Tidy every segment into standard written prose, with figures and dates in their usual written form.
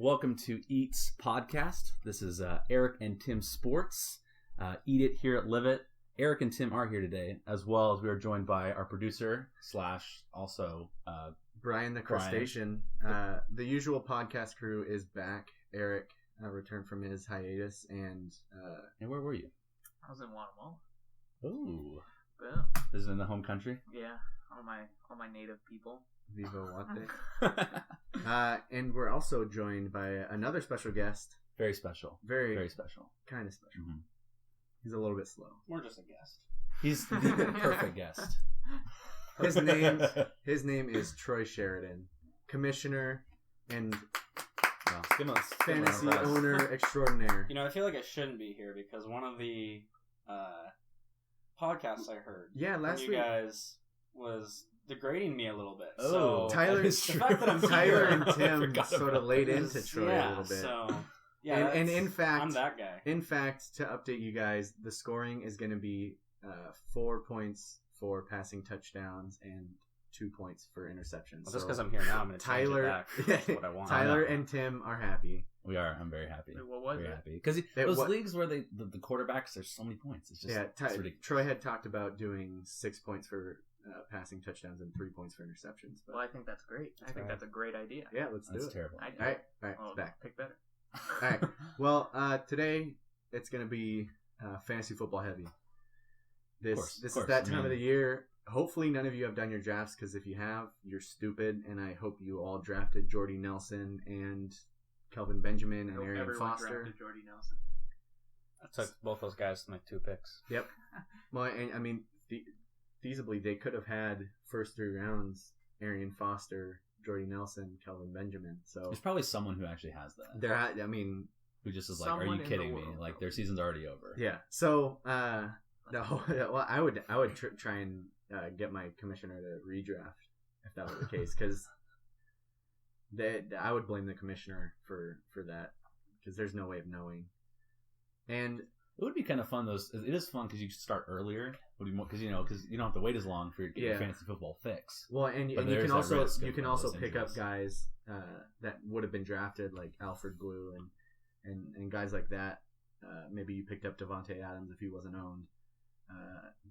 Welcome to E.A.T.S podcast. This is Eric and Tim Sports. Eat It here at Live It. Eric and Tim are here today, as well as we are joined by our producer / also Brian the Crustacean. The usual podcast crew is back. Eric returned from his hiatus, and where were you? I was in Guatemala. Ooh, Yeah. This is in the home country. Yeah, all my native people. Viva Wate. And we're also joined by another special guest. Very special. Very special. Kind of special. Mm-hmm. He's a little bit slow. We're just a guest. He's the perfect guest. His name is Troy Sheridan, commissioner and fantasy owner extraordinaire. You know, I feel like I shouldn't be here because one of the podcasts I heard last from week you guys was degrading me a little bit. Oh, so Tyler and Tim sort of laid into Troy a little bit. So and in fact, I'm that guy. In fact, to update you guys, the scoring is going to be 4 points for passing touchdowns and 2 points for interceptions. Well, just because I'm here now, I'm going to change it back. That's what I want. Tyler and Tim are happy. We are. I'm very happy. What was very it? happy because those leagues where the quarterbacks, there's so many points. It's just it's ridiculous. Troy had talked about doing 6 points for passing touchdowns and 3 points for interceptions. But well, I think that's great. I think that's a great idea. Yeah, let's do it. That's terrible. All right, it's back. Pick better. All right. Well, today it's going to be fantasy football heavy. This is that time of the year. Hopefully none of you have done your drafts, because if you have, you're stupid, and I hope you all drafted Jordy Nelson and Kelvin Benjamin and Arian Foster. Drafted Jordy Nelson. I took both those guys to my 2 picks. Yep. Well, and I mean, feasibly, they could have had first 3 rounds, Arian Foster, Jordy Nelson, Kelvin Benjamin. So there's probably someone who actually has that. Who just is like, are you kidding me? Like, their season's already over. Yeah. So, well, I would try and get my commissioner to redraft if that were the case, because I would blame the commissioner for that, because there's no way of knowing. And it would be kind of fun. It is fun because you start earlier. Because you don't have to wait as long for your fantasy football fix. Well, and you can also pick up guys that would have been drafted, like Alfred Blue and guys like that. Maybe you picked up Devontae Adams if he wasn't owned.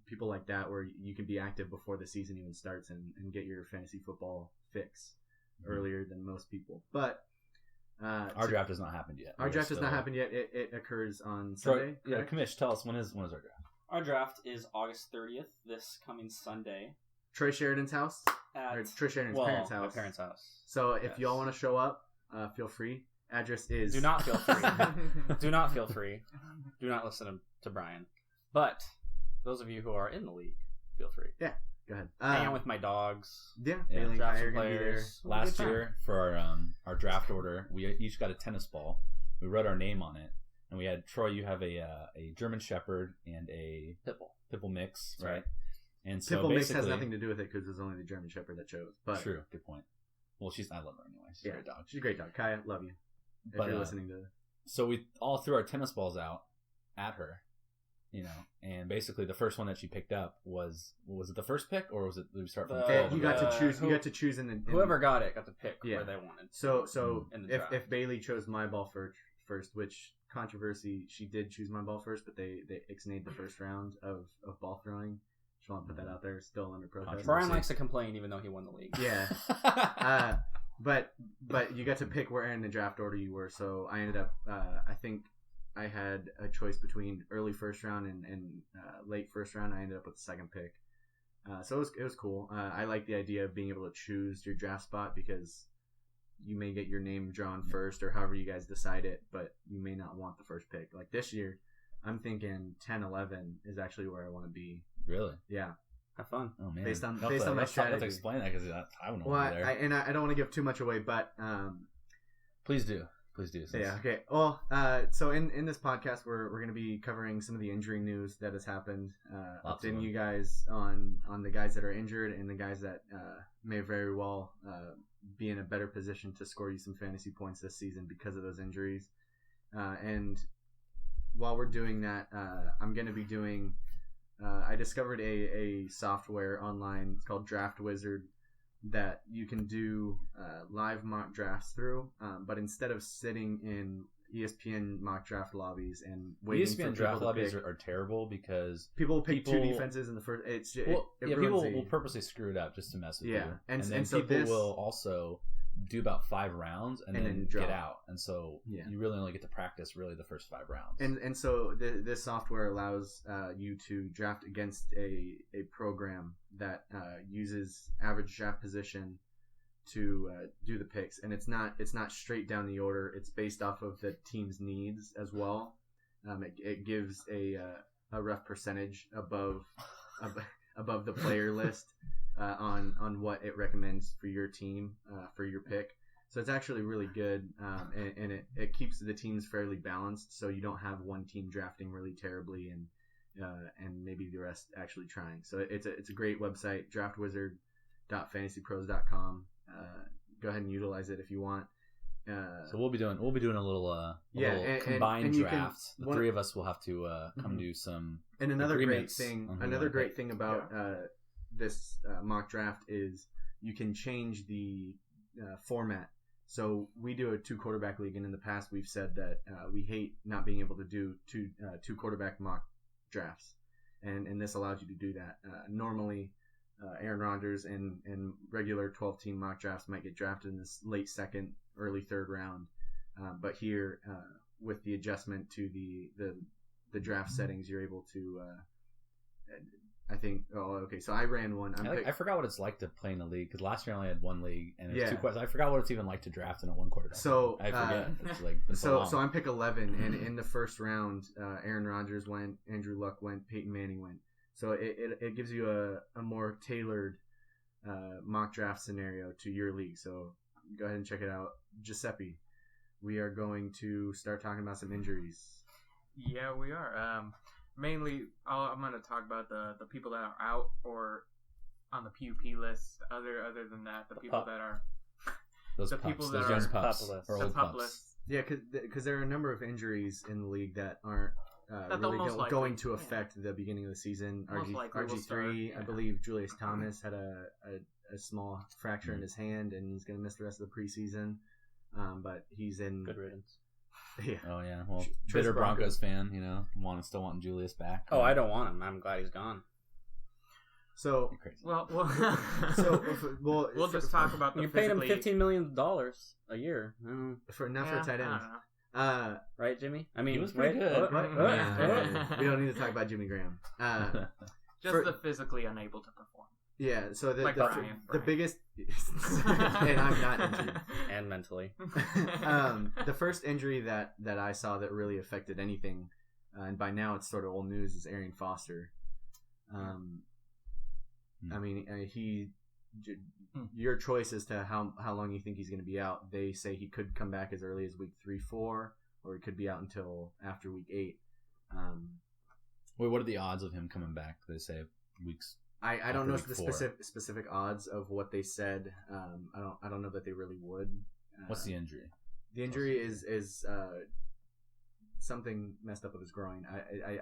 People like that, where you can be active before the season even starts and get your fantasy football fix earlier than most people. But our draft has not happened yet. Our draft has not happened yet. It occurs on Sunday. Yeah, Commish, tell us when is our draft? Our draft is August 30th, this coming Sunday. Troy Sheridan's house? Troy Sheridan's parents' house. My parents' house. So if y'all want to show up, feel free. Address is... Do not feel free. Do not feel free. Do not listen to Brian. But those of you who are in the league, feel free. Yeah, go ahead. Hang out with my dogs. Yeah. Bailey and draft I are some going to be there. players. Last year, for our draft order, we each got a tennis ball. We wrote our name on it. And we had, Troy, you have a German Shepherd and a Pipple mix, right? And so Pipple mix has nothing to do with it because it was only the German Shepherd that chose. But true, good point. Well, I love her anyway. She's a great dog. She's a great dog. Kaya, love you. If you're listening to this. So we all threw our tennis balls out at her, and basically the first one that she picked up was it the first pick, or was it, did we start from you got to choose. You got to choose whoever got it got to pick where they wanted. So if Bailey chose my ball first, which controversy, she did choose my ball first, but they ixnayed the first round of ball throwing. Just want to put that out there, still under protest. Brian likes to complain even though he won the league. Yeah. But you got to pick where in the draft order you were. So I ended up, I think I had a choice between early first round and late first round. I ended up with the second pick. So it was cool. I like the idea of being able to choose your draft spot, because you may get your name drawn first, or however you guys decide it, but you may not want the first pick. Like this year, I'm thinking 10-11 is actually where I want to be. Really? Yeah. Have fun. Oh man! Based on my strategy. I have to explain that, because I don't know. Well, I don't want to give too much away, but please do. Yeah. Okay. Well, so in this podcast, we're going to be covering some of the injury news that has happened, updating you guys on the guys that are injured and the guys that may very well be in a better position to score you some fantasy points this season because of those injuries. And while we're doing that, I'm going to be doing. I discovered a software online. It's called Draft Wizard. that you can do live mock drafts through, but instead of sitting in ESPN mock draft lobbies and waiting for ESPN people draft to lobbies pick, are terrible because people pick two defenses in the first. people will purposely screw it up just to mess with you. And then so people will also do about 5 rounds and then get out, and so you really only get to practice really the first 5 rounds. And so this software allows you to draft against a program that uses average draft position to do the picks, and it's not straight down the order. It's based off of the team's needs as well. It gives a rough percentage above the player list on what it recommends for your team for your pick. So it's actually really good, and it keeps the teams fairly balanced. So you don't have one team drafting really terribly and maybe the rest actually trying. So it's a great website, draftwizard.fantasypros.com. Go ahead and utilize it if you want. So we'll be doing a little combined draft. The three of us will have to come to some. And another great thing about this mock draft is you can change the format. So we do a 2 quarterback league, and in the past we've said that we hate not being able to do two quarterback mock drafts, and this allows you to do that. Normally, Aaron Rodgers and regular 12-team mock drafts might get drafted in this late second, early third round, but here with the adjustment to the draft settings, you're able to. I think. Oh, okay. So I ran one. I forgot what it's like to play in a league because last year I only had one league and it was 2 questions. I forgot what it's even like to draft in a 1 quarterback. So I forget. It's like so I'm pick 11, and in the first round, Aaron Rodgers went, Andrew Luck went, Peyton Manning went. So it gives you a more tailored mock draft scenario to your league. So go ahead and check it out. Giuseppe, we are going to start talking about some injuries. Yeah, we are. Mainly, I'm going to talk about the people that are out or on the PUP list. Other than that, the people that are those young pups or old pups. List. Yeah, because there are a number of injuries in the league that aren't really going to affect the beginning of the season. RG3, I believe Julius Thomas had a small fracture in his hand, and he's going to miss the rest of the preseason. But he's in good riddance. Yeah. Oh yeah. Well, bitter Broncos fan, still wanting Julius back. Oh, I don't want him. I'm glad he's gone. So we'll just talk about the. You paid him $15 million a year. For a tight end. Right, Jimmy? I mean, he was pretty good. We don't need to talk about Jimmy Graham. The physically unable to perform. Yeah, so the biggest, and I'm not injured, and mentally. The first injury that I saw that really affected anything, and by now it's sort of old news, is Arian Foster. I mean, your choice as to how long you think he's going to be out. They say he could come back as early as week 3-4, or he could be out until after week 8. Wait, what are the odds of him coming back? They say weeks. I don't know the specific odds of what they said. I don't know that they really would. What's the injury? The injury is something messed up with his groin.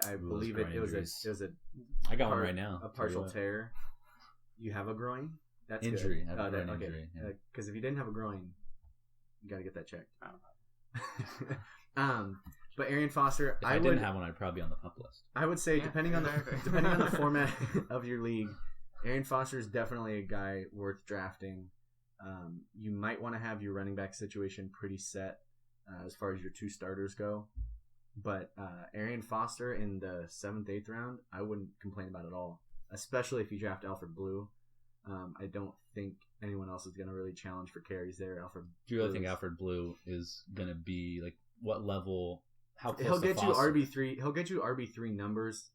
I believe it was a. I got one right now. A partial tear. You have a groin? That's injury. Good. I have a groin injury. Because if you didn't have a groin, you got to get that checked. I don't know. But Arian Foster, if I didn't have one, I'd probably be on the pup list. I would say, depending on the format of your league, Arian Foster is definitely a guy worth drafting. You might want to have your running back situation pretty set as far as your 2 starters go. But Arian Foster in the 7th, 8th round, I wouldn't complain about at all, especially if you draft Alfred Blue. I don't think anyone else is going to really challenge for carries there. Do you really think Alfred Blue is going to be like what level? How close he'll get to you RB3. He'll get you RB3 numbers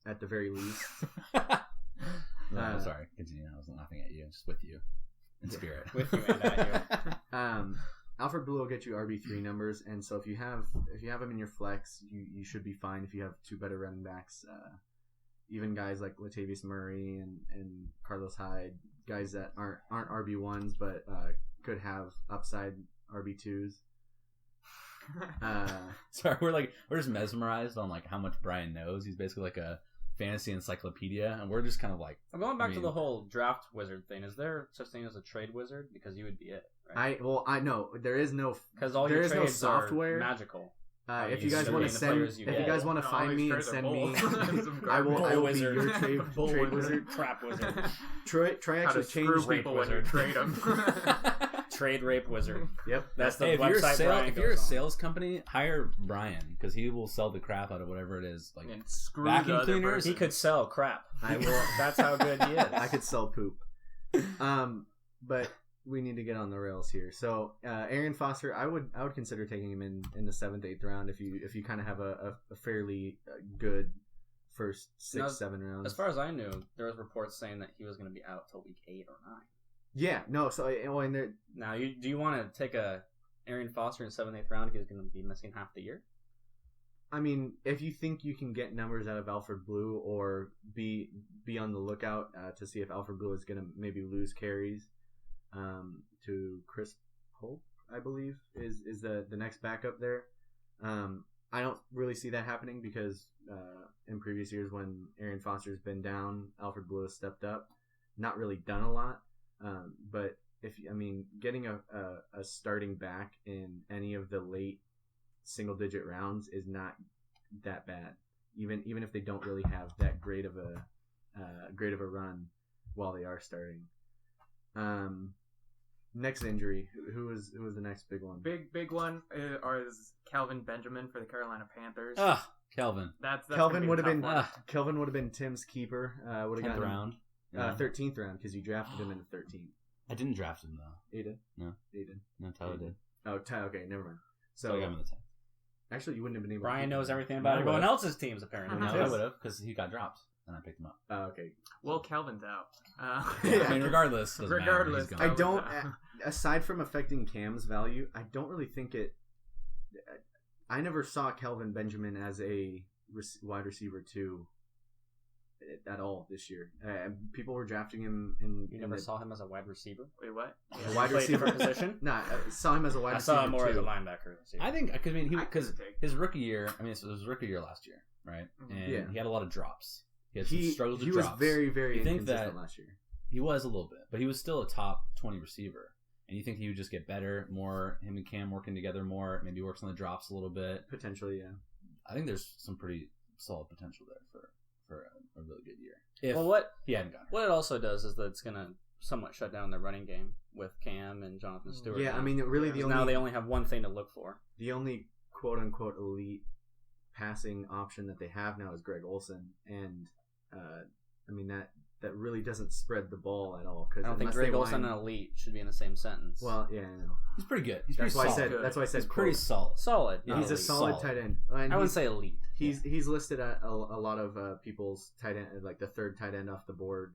at the very least. No, sorry, continue. I wasn't laughing at you. Just with you in spirit. With you and at you. Alfred Blue will get you RB3 numbers, and so if you have him in your flex, you should be fine. If you have 2 better running backs, even guys like Latavius Murray and Carlos Hyde, guys that aren't RB1s but could have upside RB2s. Sorry, we're just mesmerized on like how much Brian knows. He's basically like a fantasy encyclopedia, and we're just kind of like. I'm going back to the whole draft wizard thing. Is there such thing as a trade wizard? Because you would be it, right? I know there is no because all there your is no trades software are magical. If you guys want to send, if you guys want to find me and send me, I will be your trade wizard, crap wizard, Troy actually changed people when you trade them. Trade rape wizard. Yep, that's the if website. If you're a sales company, hire Brian because he will sell the crap out of whatever it is. Like vacuum cleaners, he could sell crap. I will. That's how good he is. I could sell poop. But we need to get on the rails here. So Arian Foster, I would consider taking him in the 7th, 8th round if you kind of have a fairly good first 6, 7 rounds. As far as I knew, there was reports saying that he was going to be out till week 8 or 9. Yeah, no. So and there now, do you want to take a Arian Foster in 7th, 8th round? He's going to be missing half the year. I mean, if you think you can get numbers out of Alfred Blue, or be on the lookout to see if Alfred Blue is going to maybe lose carries to Chris Pope, I believe is the next backup there. I don't really see that happening because in previous years when Arian Foster's been down, Alfred Blue has stepped up, not really done a lot. But getting a starting back in any of the late single-digit rounds is not that bad. Even if they don't really have that great of a run while they are starting. Next injury. Who was the next big one? Big one is Kelvin Benjamin for the Carolina Panthers. Kelvin. That's Kelvin would have been Tim's keeper. Would have gotten round. 13th round because you drafted him in the 13th. I didn't draft him though. You did? No. You did? No, Tyler did. Oh, okay, never mind. So I got him in the 10th. Actually, you wouldn't have been able. Brian to knows everything about everyone else's teams apparently. No, I would have because he got dropped and I picked him up. Oh, okay. Well, Kelvin's out. I mean, regardless. I don't. Aside from affecting Cam's value, I don't really think it. I never saw Kelvin Benjamin as a wide receiver 2 at all this year. People were drafting him in. You never saw him as a wide receiver? Wait, what? A wide receiver position? No, I saw him as a wide receiver. I saw him more as a linebacker. I think because his rookie year. I mean, it was his rookie year last year, right? And he had a lot of drops. He had some struggles with drops. He was very, very inconsistent last year. He was a little bit, but he was still a top 20 receiver. And you think he would just get better, more him and Cam working together more, maybe works on the drops a little bit. Potentially, yeah. I think there's some pretty solid potential there for a really good year. What he hadn't gone. What it also does is that it's going to somewhat shut down their running game with Cam and Jonathan Stewart. Yeah, I mean, really now they only have one thing to look for. The only quote unquote elite passing option that they have now is Greg Olsen, and I mean that really doesn't spread the ball at all. Cause I don't think Greg Olsen and elite should be in the same sentence. Well, yeah, I know. He's pretty good. That's why I said he's pretty solid. Solid. Yeah, he's a solid tight end. I wouldn't say elite. He's listed at a lot of people's tight end, like the third tight end off the board.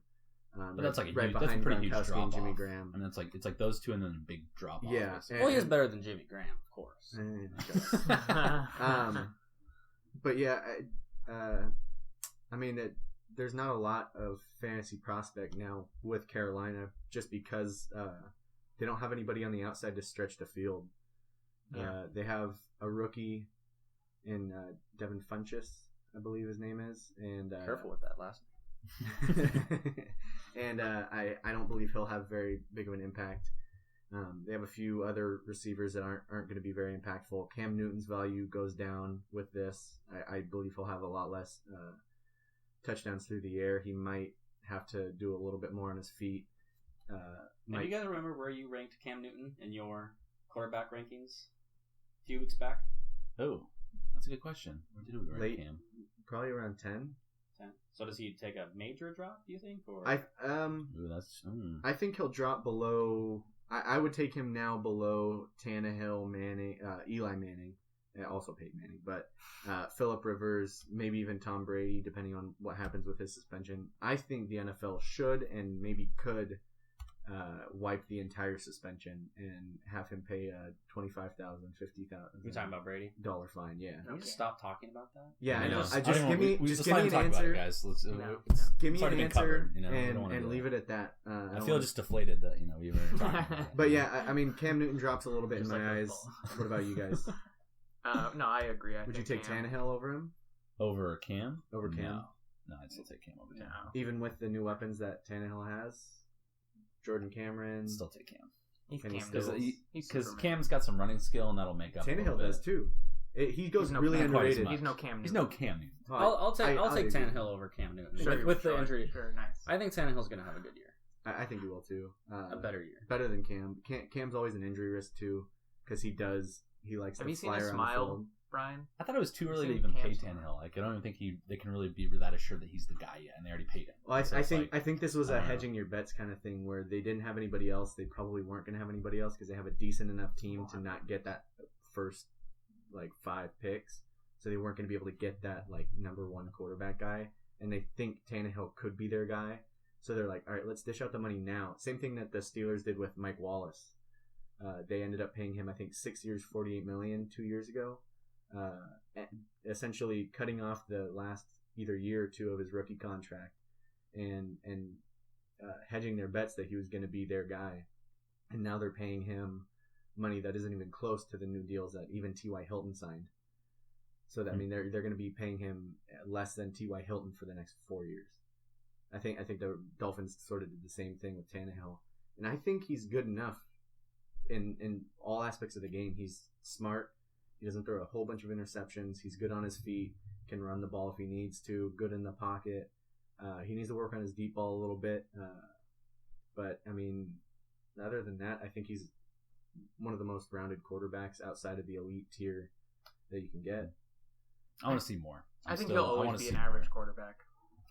But that's like behind that's a pretty huge Gronkowski drop and Jimmy off. Graham. I mean, it's like those two and then a big drop off. Yeah. Well, he is better than Jimmy Graham, of course. But yeah, I mean, there's not a lot of fantasy prospect now with Carolina just because they don't have anybody on the outside to stretch the field. Yeah. They have a rookie in Devin Funchess, I believe his name is, and careful with that last name. And I don't believe he'll have very big of an impact. They have a few other receivers that aren't going to be very impactful. Cam Newton's value goes down with this. I believe he'll have a lot less touchdowns through the air. He might have to do a little bit more on his feet. Do you guys remember where you ranked Cam Newton in your quarterback rankings a few weeks back? Oh, that's a good question. Where did we rank Cam? Probably around 10. 10. So does he take a major drop, do you think? Or I think he'll drop below. I would take him now below Tannehill, Manning, Eli Manning, also Peyton Manning, but Phillip Rivers, maybe even Tom Brady, depending on what happens with his suspension. I think the NFL should and maybe could wipe the entire suspension and have him pay a $25,000, $50,000. You're talking about Brady? $1 fine, yeah. Can we just stop talking about that? Yeah, I know. Give me an answer, guys. Give me an answer and leave it at that. I feel just deflated that we were talking about it. But yeah, I mean, Cam Newton drops a little bit in my eyes. What about you guys? No, I agree. Would you take Tannehill over him? Over Cam? Over Cam? No, I'd still take Cam over Tannehill. No. Even with the new weapons that Tannehill has, Jordan Cameron. Still take Cam. He's And Cam he's still- Newton. Because Cam's got some running skill, and that'll make up. Tannehill does too. He goes He's no really Cam- underrated. He's no Cam Newton. He's no Cam Newton. I'll take agree. Tannehill over Cam Newton Sure, with the sure, injury. Sure, nice. I think Tannehill's going to have a good year, I think he will too. a better year. Better than Cam. Cam's always an injury risk too, because he likes Have to you seen fly his around smile, the field. Brian? I thought it was too early to Same even pay Cam's Tannehill. Like, I don't even think they can really be that assured that he's the guy yet, and they already paid him. Well, So I it's think like, I think this was I a don't know. hedging your bets kind of thing where they didn't have anybody else. They probably weren't going to have anybody else because they have a decent enough team to not get that first 5 picks. So they weren't going to be able to get that number 1 quarterback guy, and they think Tannehill could be their guy. So they're like, all right, let's dish out the money now. Same thing that the Steelers did with Mike Wallace. They ended up paying him, I think, 6 years, $48 million 2 years ago, essentially cutting off the last either year or 2 of his rookie contract, and hedging their bets that he was going to be their guy. And now they're paying him money that isn't even close to the new deals that even T.Y. Hilton signed. So that, I mean, they're going to be paying him less than T.Y. Hilton for the next 4 years. I think the Dolphins sort of did the same thing with Tannehill, and I think he's good enough in all aspects of the game. He's smart. He doesn't throw a whole bunch of interceptions. He's good on his feet. Can run the ball if he needs to. Good in the pocket. He needs to work on his deep ball a little bit. But I mean, other than that, I think he's one of the most rounded quarterbacks outside of the elite tier that you can get. I want to see more. I think he'll always be an average quarterback.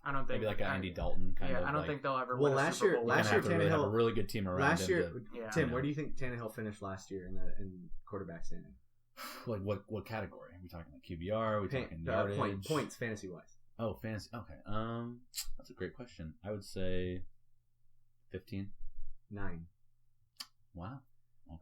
I don't think Maybe like an Andy Dalton kind of. I don't think they'll ever. Well, win a last Super year- Bowl. last You're year gonna have to really have a Tannehill- really good team around Last him. year, Yeah. Tim, I where know. do you think Tannehill finished last year in quarterback standing? Like what category? Are we talking like QBR? Are we talking yardage? Points fantasy wise. Oh, fantasy. Okay. That's a great question. I would say 15. 9. Wow.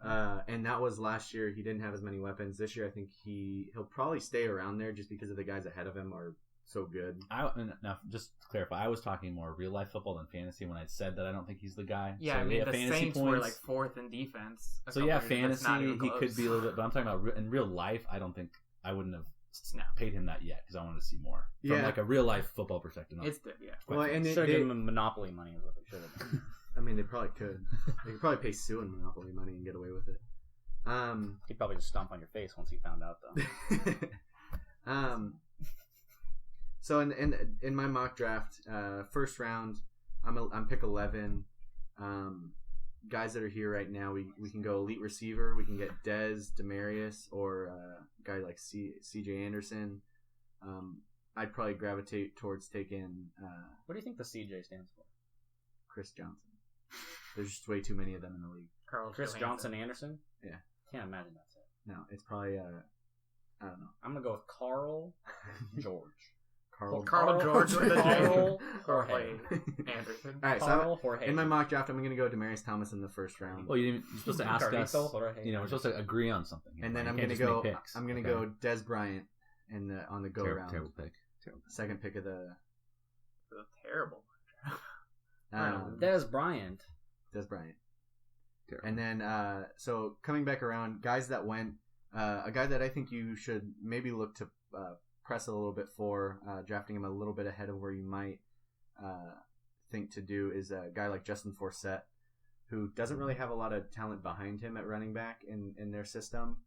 Okay. And that was last year. He didn't have as many weapons. This year, I think he'll probably stay around there just because of the guys ahead of him are so good. Now, just to clarify, I was talking more real life football than fantasy when I said that I don't think he's the guy. Yeah, So, I mean the fantasy Saints points. were like 4th in defense. a So couple yeah, years ago. That's not fantasy even he close. could be a little bit, but I'm talking about in real life. I don't think I wouldn't have No. paid him that yet because I wanted to see more from Yeah. like a real life football perspective. not It's yeah. quick Well, and fix. Should have given him Monopoly money is what they should have done. I mean, they probably could. They could probably pay Sue in Monopoly money and get away with it. He'd probably just stomp on your face once he found out, though. So in my mock draft, first round, I'm pick 11. Guys that are here right now, we can go elite receiver. We can get Dez, Demarius, or a guy like C.J. Anderson. I'd probably gravitate towards taking What do you think the CJ stands for? Chris Johnson. There's just way too many of them in the league. Chris Johnson Anderson? Yeah. Can't imagine that's it. No, it's probably I don't know. I'm going to go with Carl George. Carl George with a J. Carl Jorge Jorge. Anderson. All right, Carl so Jorge. in my mock draft, I'm going to go Demarius Thomas in the first round. Well, you're supposed to ask us. Carlito Jorge. You know, we're supposed to agree on something. And then You I'm can't gonna just go. make picks. I'm gonna Okay. go Des Bryant on the go round. Terrible pick. Terrible. Second pick of the That's terrible. Des Bryant. Des Bryant. Terrible. And then so coming back around, guys that went a guy that I think you should maybe look to press a little bit for drafting him a little bit ahead of where you might think to do is a guy like Justin Forsett, who doesn't really have a lot of talent behind him at running back in their system.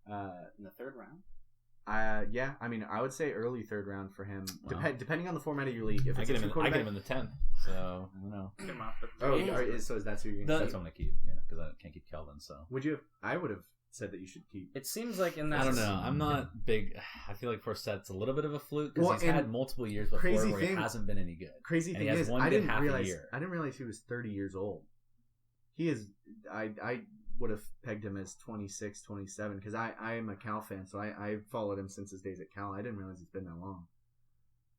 In the third round? Yeah, I mean, I would say early third round for him, Wow. depending on the format of your league. If I it's get a him. two I get him quarterback, in the 10th. So I don't know. Get him off the so is that who you're gonna? That's what I'm gonna keep. Yeah, because I can't keep Kelvin. So Would you have? I would have said that you should keep. It seems like in that. I don't know. I'm not big. I feel like Forsett's a little bit of a fluke because Well, he's and had multiple years before crazy where thing- he hasn't been any good. Crazy And he thing has is, one I good didn't half a realize. year. I didn't realize he was 30 years old. He is. I would have pegged him as 26, 27 because I am a Cal fan, so I followed him since his days at Cal. I didn't realize it's been that long.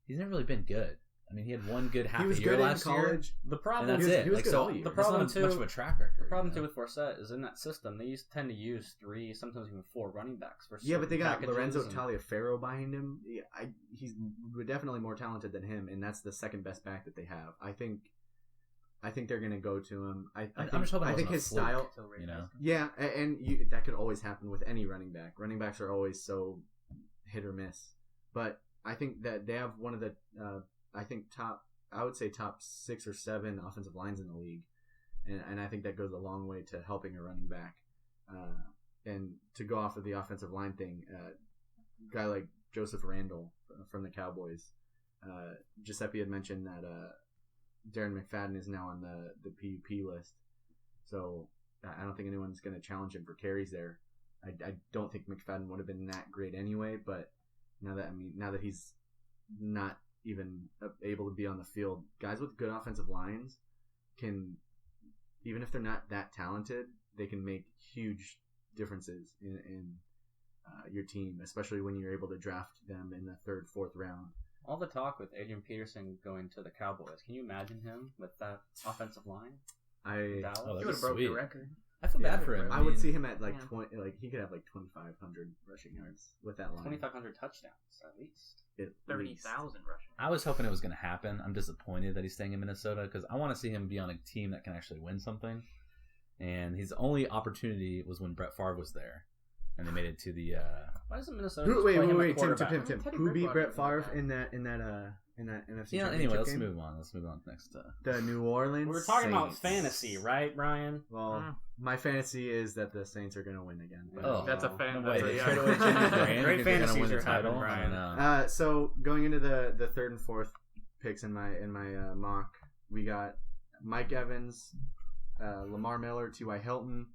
He's never really been good. I mean, he had one good half He was a year good in last year, college. The and problem that's was- it. he was Like, good so all year. The it's problem not too- much of a track record. The problem you too know? with Forsett is in that system they tend to use 3, sometimes even 4 running backs for. Yeah, but they got certain Lorenzo packages and- Taliaferro behind him. Yeah, he's definitely more talented than him, and that's the second best back that they have. I think they're gonna go to him. I I'm think, just hoping it I think wasn't a his fluke. style. You know, Yeah, and that could always happen with any running back. Running backs are always so hit or miss. But I think that they have one of the I think I would say top 6 or 7 offensive lines in the league, and I think that goes a long way to helping a running back. And to go off of the offensive line thing, a guy like Joseph Randle from the Cowboys, Giuseppe had mentioned that Darren McFadden is now on the PUP list, so I don't think anyone's going to challenge him for carries there. I don't think McFadden would have been that great anyway, but now that he's not even able to be on the field, guys with good offensive lines can, even if they're not that talented, they can make huge differences in your team, especially when you're able to draft them in the 3rd, 4th round. All the talk with Adrian Peterson going to the Cowboys. Can you imagine him with that offensive line? Dallas? He would have broke the record. I feel bad for him. I would see him at 20. He could have 2,500 rushing yards with that line. 2,500 touchdowns at least. 30,000 rushing. I was hoping it was going to happen. I'm disappointed that he's staying in Minnesota because I want to see him be on a team that can actually win something. And his only opportunity was when Brett Favre was there, and they made it to the. Why doesn't Minnesota? Wait, Tim. Who beat Brett Favre in that NFC? Yeah. Anyway, let's move on. Let's move on next. The New Orleans. We're talking about Saints. fantasy, right, Brian? Well, my fantasy is that the Saints are going to win again. But, That's a fan. Wait, That's they a, trade away Jimmy Graham. Great fantasies are title, happening, Brian. I know. So going into the 3rd and 4th picks in my mock, we got Mike Evans, Lamar Miller, T.Y. Hilton.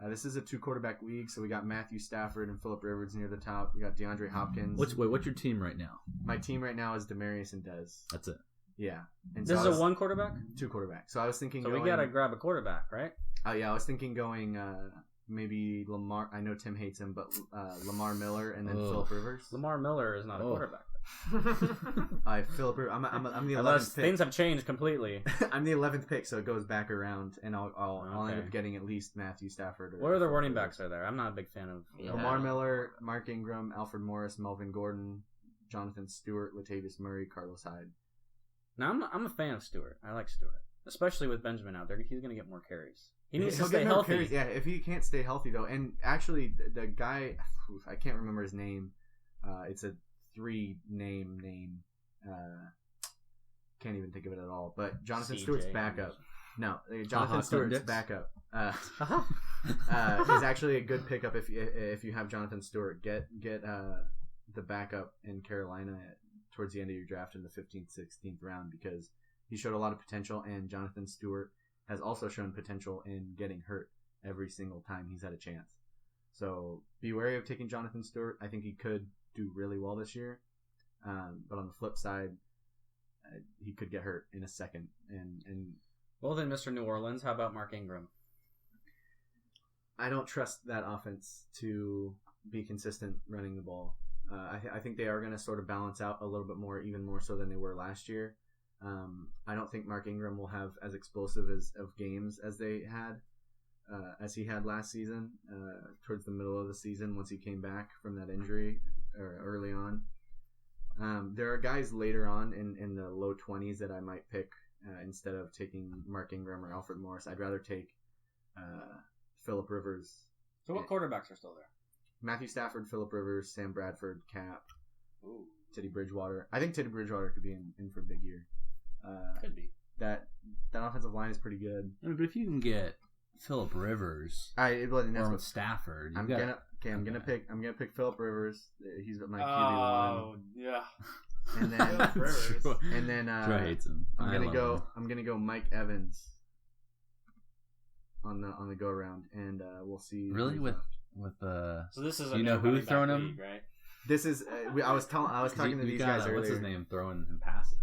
This is a 2-quarterback league, so we got Matthew Stafford and Phillip Rivers near the top. We got DeAndre Hopkins. What's your team right now? My team right now is Demarius and Dez. That's it. Yeah. And This so is a 1 quarterback? 2 quarterback. So I was thinking So going, we got to grab a quarterback, right? Oh, yeah. I was thinking going maybe Lamar. I know Tim hates him, but Lamar Miller and then Phillip Rivers. Lamar Miller is not a quarterback. Phillip Rivers. I'm the 11th Unless pick. things have changed completely. I'm the 11th pick, so it goes back around, and I'll end up getting at least Matthew Stafford. What are the running backs are there? I'm not a big fan of. Lamar Miller, Mark Ingram, Alfred Morris, Melvin Gordon, Jonathan Stewart, Latavius Murray, Carlos Hyde. Now I'm a fan of Stewart. I like Stewart, especially with Benjamin out there. He's going to get more carries. He needs to He'll stay get more healthy. carries. Yeah, if he can't stay healthy though, and actually the guy, I can't remember his name. It's a 3-name name. Can't even think of it at all. But Jonathan Stewart's backup. No, Jonathan Stewart's backup. Is actually a good pickup if you have Jonathan Stewart. Get the backup in Carolina towards the end of your draft in the 15th, 16th round because he showed a lot of potential, and Jonathan Stewart has also shown potential in getting hurt every single time he's had a chance. So be wary of taking Jonathan Stewart. I think he could do really well this year. But on the flip side, he could get hurt in a second. And Well then, Mr. New Orleans, how about Mark Ingram? I don't trust that offense to be consistent running the ball. I think they are going to sort of balance out a little bit more, even more so than they were last year. I don't think Mark Ingram will have as explosive of games as he had last season, towards the middle of the season once he came back from that injury or early on. There are guys later on in the low 20s that I might pick instead of taking Mark Ingram or Alfred Morris. I'd rather take Phillip Rivers. So what quarterbacks are still there? Matthew Stafford, Phillip Rivers, Sam Bradford, Cap, Ooh. Teddy Bridgewater. I think Teddy Bridgewater could be in for a big year. Could be. That offensive line is pretty good. I mean, but if you can get Phillip Rivers or Stafford, I'm gonna pick Phillip Rivers. He's my QB1. Oh yeah. And then Rivers. and then Troy hates him. I'm gonna go Mike Evans on the go around, and we'll see. Really who's with So this is you know who throwing him? league, right? This is I was talking to these guys earlier. What's his name throwing him passes?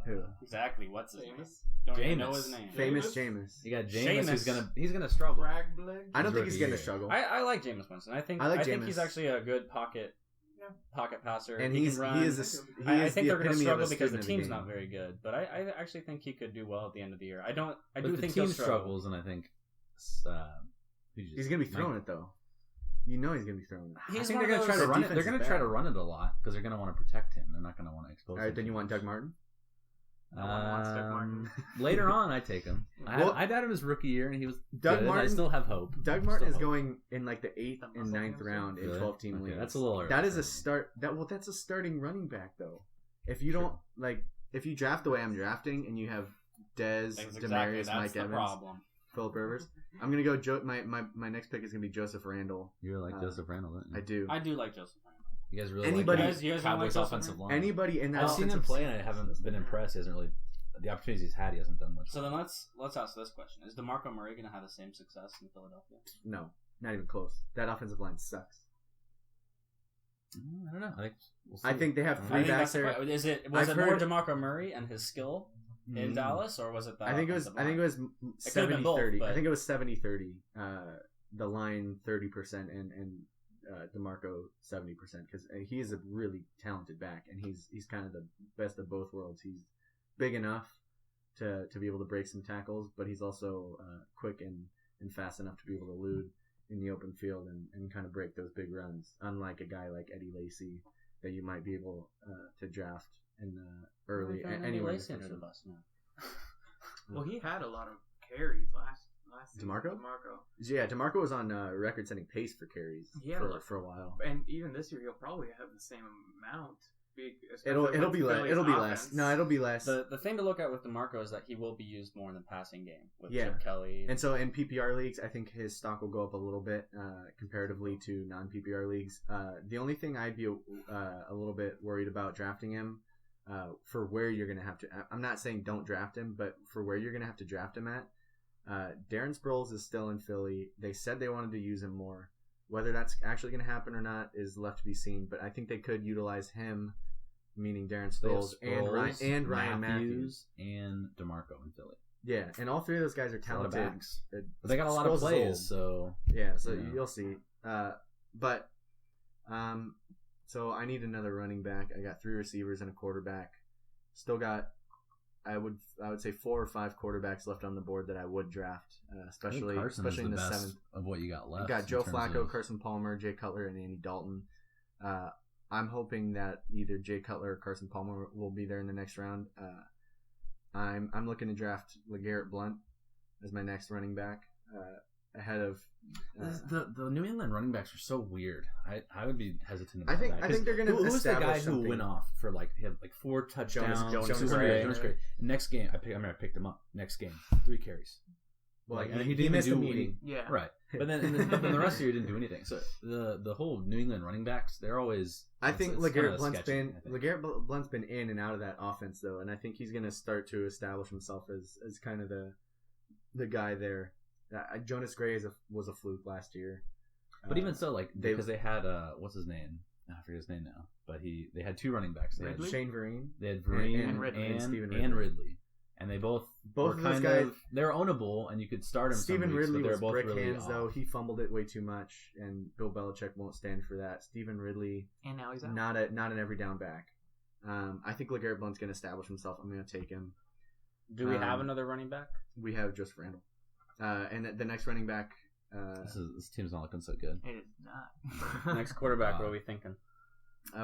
Who? Exactly. What's his name? Jameis? Don't even Jameis. know his name. Famous Jameis. You got Jameis Jameis. he's gonna struggle. Ragblade? I don't think Rookie he's gonna year. struggle. I like Jameis Winston. I think Jameis. he's actually a good pocket passer. And he can run. he is I think the they're going to epitome of struggle a because the student of team's game. not very good. But I actually think he could do well at the end of the year. I do But think the he'll team struggle. struggles, and I think He's gonna be throwing it though. You know he's gonna be throwing it. He's I think one they're of gonna try those to run it. defense They're is gonna try bad. to run it a lot because they're gonna want to protect him. They're not gonna want to expose. All right, him then you too want much. Doug Martin? No one wants Doug Martin. Later on, I take him. Well- I had him his rookie year, and he was Doug good. I Martin- still have hope. Doug Still Martin is hope. going in like the 8th The and muscle 9th hamster. round in Really? 12-team Okay, leagues. that's a little early. That is a start. That's a starting running back though. If you don't like, if you draft the way I'm drafting and you have Dez, Demarius, Mike Evans, problem. Phillip Rivers, I'm gonna go. My next pick is gonna be Joseph Randle. You're like Joseph Randle, don't you? I do. I do like Joseph Randle. You guys really Anybody- like You guys don't Cowboys like offensive line. Anybody in that I've seen him play and I haven't been impressed. He hasn't really the opportunities he's had. He hasn't done much. So then let's ask this question: is DeMarco Murray going to have the same success in Philadelphia? No, not even close. That offensive line sucks. I don't know. We'll see. I think they have I three think backs that's the there. question. Was I've it more heard- DeMarco Murray and his skill in Dallas, or was it that? I think it was. offensive line? I think it was could've been 70-30. both, I think it was 70-30. The line 30% and DeMarco 70% because he is a really talented back and he's kind of the best of both worlds. He's big enough to be able to break some tackles, but he's also quick and fast enough to be able to elude in the open field and kind of break those big runs. Unlike a guy like Eddie Lacy that you might be able to draft in the early anywhere. In the first round. Well, he had a lot of carries last season. DeMarco? Yeah, DeMarco was on record-setting pace for carries for a while. And even this year, he'll probably have the same amount. It'll be less. It'll be less. No, it'll be less. The thing to look at with DeMarco is that he will be used more in the passing game with Yeah. Chip Kelly. And so in PPR leagues, I think his stock will go up a little bit comparatively to non-PPR leagues. The only thing I'd be a little bit worried about drafting him for where you're going to have to... I'm not saying don't draft him, but for where you're going to have to draft him at, Darren Sproles is still in Philly. They said they wanted to use him more. Whether that's actually going to happen or not is left to be seen, but I think they could utilize him, meaning Darren Sproles, and Ryan Matthews and DeMarco in Philly. Yeah, and all three of those guys are talented. Backs. But they got a lot of plays, so you'll see. So I need another running back. I got 3 receivers and a quarterback. Still got, I would say 4 or 5 quarterbacks left on the board that I would draft, especially in the 7th of what you got left. You got Joe Flacco, Carson Palmer, Jay Cutler, and Andy Dalton. I'm hoping that either Jay Cutler or Carson Palmer will be there in the next round. I'm looking to draft LeGarrette Blount as my next running back ahead of the New England running backs are so weird. I would be hesitant about that. I think they're going to who's the guy something. who went off for he had 4 touchdowns? Jonas Gray. Next game, I picked him up. Next game, 3 carries. Well, and he didn't missed a meeting. Yeah, right. But then the rest of the year didn't do anything. So the whole New England running backs, they're always. I think LeGarrette Blount's been in and out of that offense though, and I think he's going to start to establish himself as kind of the guy there. Jonas Gray was a fluke last year, but even so, because they had what's his name? I forget his name now. But they had 2 running backs. They had Shane Vereen. They had Vereen and Ridley. And they both of those guys, they're ownable, and you could start them. Steven Ridley was brick really hands, though. He fumbled it way too much, and Bill Belichick won't stand for that. Steven Ridley, and now he's out. Not an every down back. I think LeGarrette Blount's going to establish himself. I'm going to take him. Do we have another running back? We have just Randall, and the next running back. This team's not looking so good. It is not. Next quarterback. What are we thinking?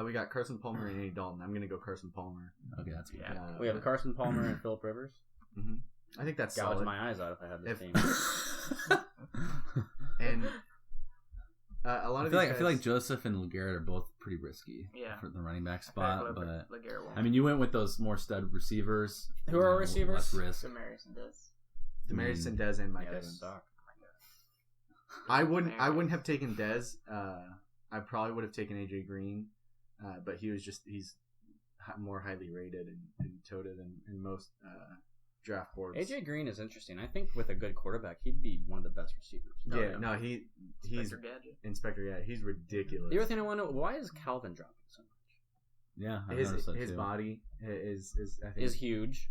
We got Carson Palmer and Andy Dalton. I'm going to go Carson Palmer. Okay, that's good. We have Carson Palmer and Phillip Rivers. Mm-hmm. I think that's gouge solid. my eyes out if I had this team. And a lot of I feel like Joseph and LeGarrette are both pretty risky for the running back spot. But I mean, you went with those more stud receivers. Who are our receivers? Less risk. Demarius and Dez and Mike Evans. I wouldn't have taken Dez. I probably would have taken AJ Green, but he's more highly rated and toted in most draft boards. AJ Green is interesting. I think with a good quarterback, he'd be one of the best receivers. He's Inspector Gadget. He's ridiculous. The other thing I want to know, why is Calvin dropping so much? Yeah, his body is huge,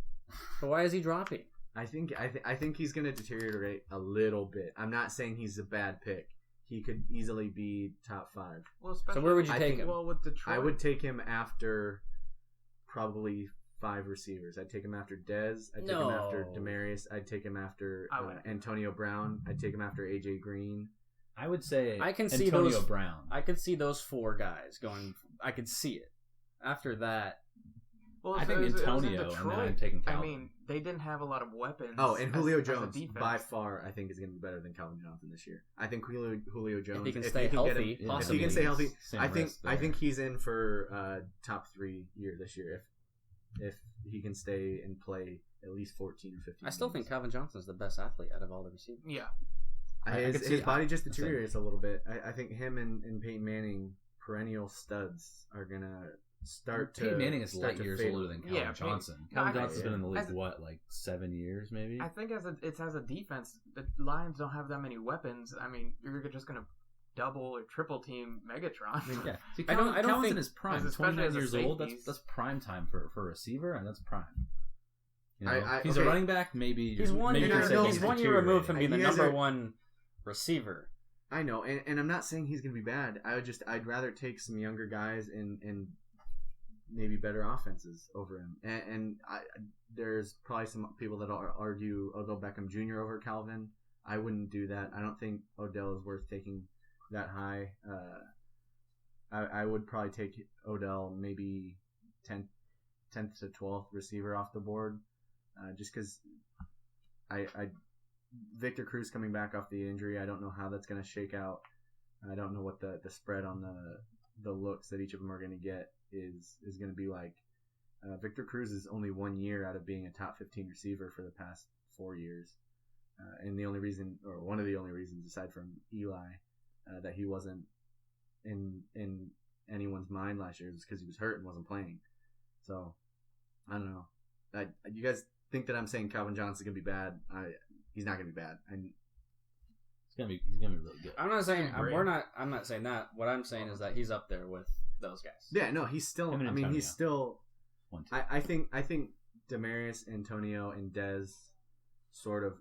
but why is he dropping? I think he's going to deteriorate a little bit. I'm not saying he's a bad pick. He could easily be top 5. Well, so where would you take him? Well, with Detroit, I would take him after probably 5 receivers. I'd take him after Dez. I'd take him after Demarius. I'd take him after Antonio Brown. I'd take him after AJ Green. I would say I can see Antonio those, Brown. I could see those 4 guys going. I could see it. After that, well, I think Antonio, and then I'm taking Calvin. I mean, they didn't have a lot of weapons. Oh, and Julio Jones, by far, I think is going to be better than Calvin Johnson this year. I think Julio Jones, if he can stay healthy, if he can stay healthy, I think he's in for top 3 year this year. if he can stay and play at least 14 or 15. I still games. think Calvin Johnson's the best athlete out of all the receivers. Yeah. His body just deteriorates a little bit. I think him and Peyton Manning, perennial studs, are gonna start to. Peyton Manning is start light to years fade. older than Calvin Johnson. Calvin Johnson's been in the league like 7 years, maybe. I think as a defense, the Lions don't have that many weapons. I mean, you're just gonna double or triple team Megatron. I mean, yeah. See, I don't Calvin's think in his prime. especially 29 as a years old. safety. That's prime time for a receiver, and that's prime. You know, I- if he's okay. a running back, maybe He's one maybe year. you're saying He's 1 year removed from being the He has number a- one receiver. I know, and I'm not saying he's gonna be bad. I'd rather take some younger guys and maybe better offenses over him. And there's probably some people that'll argue Odell Beckham Jr. over Calvin. I wouldn't do that. I don't think Odell is worth taking that high. I would probably take Odell maybe 10th to 12th receiver off the board, just because Victor Cruz coming back off the injury. I don't know how that's going to shake out. I don't know what the spread on the looks that each of them are going to get is going to be like. Victor Cruz is only 1 year out of being a top 15 receiver for the past 4 years. And the only reason, or one of the only reasons aside from Eli, that he wasn't in anyone's mind last year is because he was hurt and wasn't playing. So, I don't know. You guys think that I'm saying Calvin Johnson's going to be bad? He's not going to be bad. He's gonna be really good. I'm not saying I'm not saying that. What I'm saying is that he's up there with those guys. Yeah, no, he's still. Him and I mean, he's Antonio. still. I think Demaryius, Antonio, and Dez sort of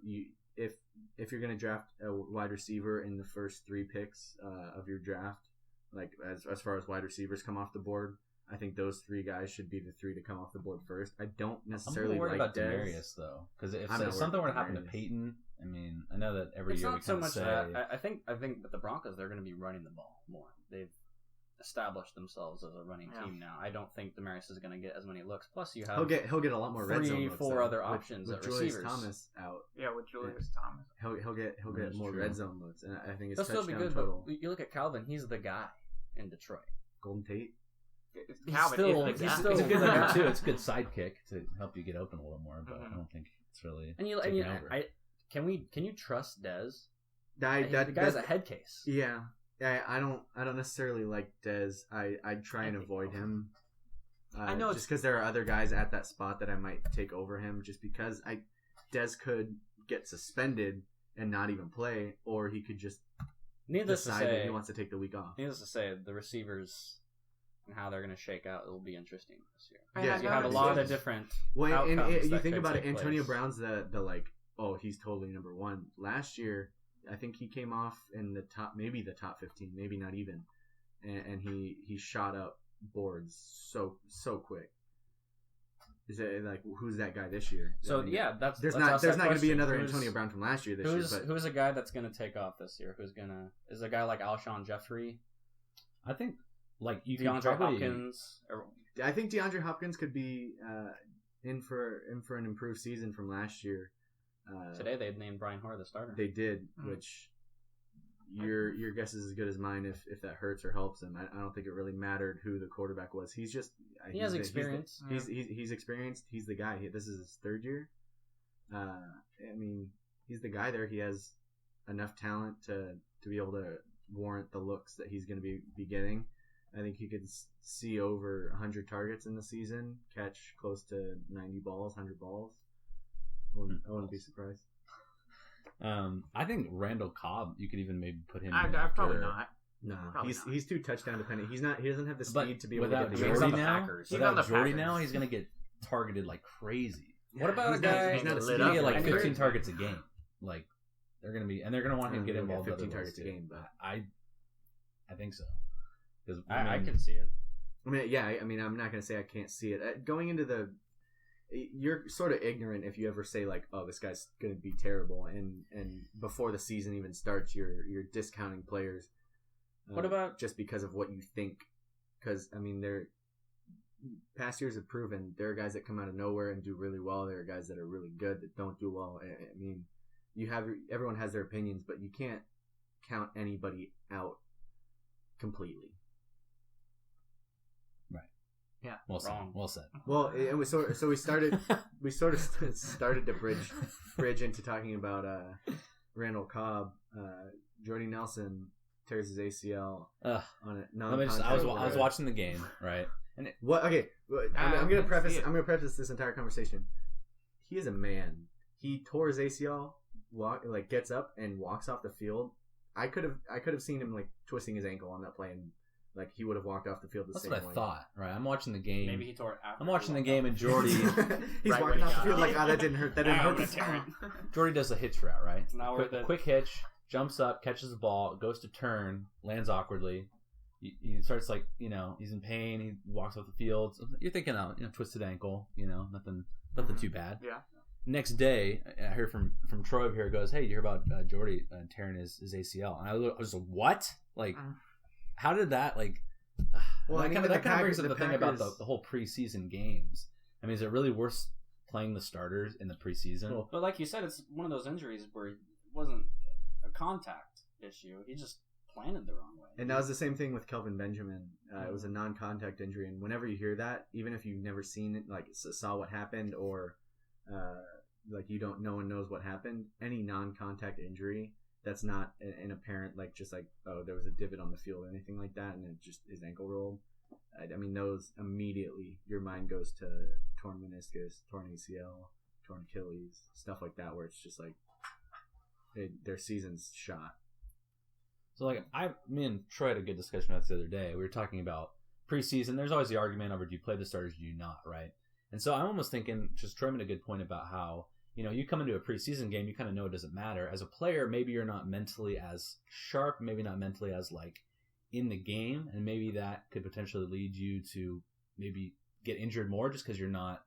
if you're gonna draft a wide receiver in the first 3 picks of your draft, like as far as wide receivers come off the board, I think those 3 guys should be the 3 to come off the board first. I don't necessarily I'm worried like about Dez. Demaryius though, because if I'm not something were worried to about happen to Demaryius. Peyton, I mean, I know that every It's year we not so kind of much say that. I think with the Broncos, they're going to be running the ball more. They've established themselves as a running team now. I don't think Demaryius is going to get as many looks. Plus, you have He'll get a lot more red zone 3, looks, 4 though, other with- options with at Julius receivers. Thomas out. Yeah, with Julius Thomas. He'll get That's more true. red zone looks, and I think his They'll still be touchdown good. total. But you look at Calvin; he's the guy in Detroit. Golden Tate. Calvin still- is the he's guy. still- it's a good number too. It's a good sidekick to help you get open a little more, but I don't think it's really. And you taking over. can you trust Dez? The The guy's a head case. Yeah, I don't necessarily like Dez. I'd try and avoid him. I know just because there are other guys at that spot that I might take over him. Just because Dez could get suspended and not even play, or he could just Needless to decide that say, he wants to take the week off. the receivers and how they're going to shake out will be interesting this year. Yeah, You have a lot of different. outcomes you that think could about it. take Antonio place. Brown's the like, oh, he's totally number 1. Last year, I think he came off in the top, maybe the top 15, maybe not even, and he shot up boards so quick. Is it like who's that guy this year? So I mean, yeah, there's let's not ask going that to be question. another Who's- Antonio Brown from last year this Who's year. But who's a guy that's going to take off this year? Is a guy like Alshon Jeffrey, I think like you can DeAndre probably, Hopkins? I think DeAndre Hopkins could be in for an improved season from last year. Today they named Brian Hoyer the starter. They did, which your guess is as good as mine if that hurts or helps him. I don't think it really mattered who the quarterback was. He has experience. He's experienced. He's the guy. This is his 3rd year. I mean, he's the guy there. He has enough talent to be able to warrant the looks that he's going to be getting. I think he could see over 100 targets in the season, catch close to 90 balls, 100 balls. I wouldn't be surprised. I think Randall Cobb. You could even maybe put him. I in probably after- not. No, Probably not. he's too touchdown dependent. He doesn't have the But speed to be able to without get He's the on Jordy the now, Packers. He's on without the Jordy Packers. now, he's gonna get targeted like crazy. What about he's a guy- He's not a Lit He's speed gonna get up. like I 15 agree. targets a game. Like they're gonna want him to get He'll get involved. 15 otherwise, targets a too. game, but I think so. Because I can see it. I mean, I'm not gonna say I can't see it. Going into you're sort of ignorant if you ever say like, oh, this guy's gonna be terrible, and before the season even starts, you're discounting players. What about just because of what you think? Because I mean, past years have proven there are guys that come out of nowhere and do really well. There are guys that are really good that don't do well. I mean, everyone has their opinions, but you can't count anybody out completely. Right. Yeah. Well said. Wrong. Well said. Well, it was so we started to bridge into talking about Randall Cobb. Jordy Nelson tears his ACL on a non-contact. I was watching the game, right? And what? Okay, I'm gonna preface this entire conversation. He is a man. He tore his ACL. Gets up and walks off the field. I could have seen him like twisting his ankle on that play, and like he would have walked off the field that's same what way. I thought. Right? I'm watching the game. Maybe he tore it after. I'm watching the game, and Jordy He's Right walking when off the he field got like, that didn't hurt. That didn't hurt. Jordy does a hitch route, right? It's not worth it. Quick hitch, jumps up, catches the ball, goes to turn, lands awkwardly. He starts he's in pain. He walks off the field. You're thinking, twisted ankle, nothing too bad. Yeah. Next day, I heard from Troy over here. Goes, hey, you hear about Jordy tearing his ACL? And I was like, what? Like, how did that Well, that kind of brings up the thing about the whole preseason games. I mean, is it really worth playing the starters in the preseason? Well, but like you said, it's one of those injuries where it wasn't a contact issue. He just planted the wrong way. And that was the same thing with Kelvin Benjamin. It was a non-contact injury, and whenever you hear that, even if you've never seen it, saw what happened, or no one knows what happened, any non-contact injury that's not an apparent there was a divot on the field or anything like that, and it just his ankle rolled. I mean, those immediately your mind goes to torn meniscus, torn ACL, torn Achilles, stuff like that, where it's just like their season's shot. So me and Troy had a good discussion about this the other day. We were talking about preseason. There's always the argument over do you play the starters, do you not, right? And so I'm almost thinking, just Troy made a good point about how, you come into a preseason game, you kind of know it doesn't matter. As a player, maybe you're not mentally as sharp, maybe not mentally as in the game, and maybe that could potentially lead you to maybe get injured more just because you're not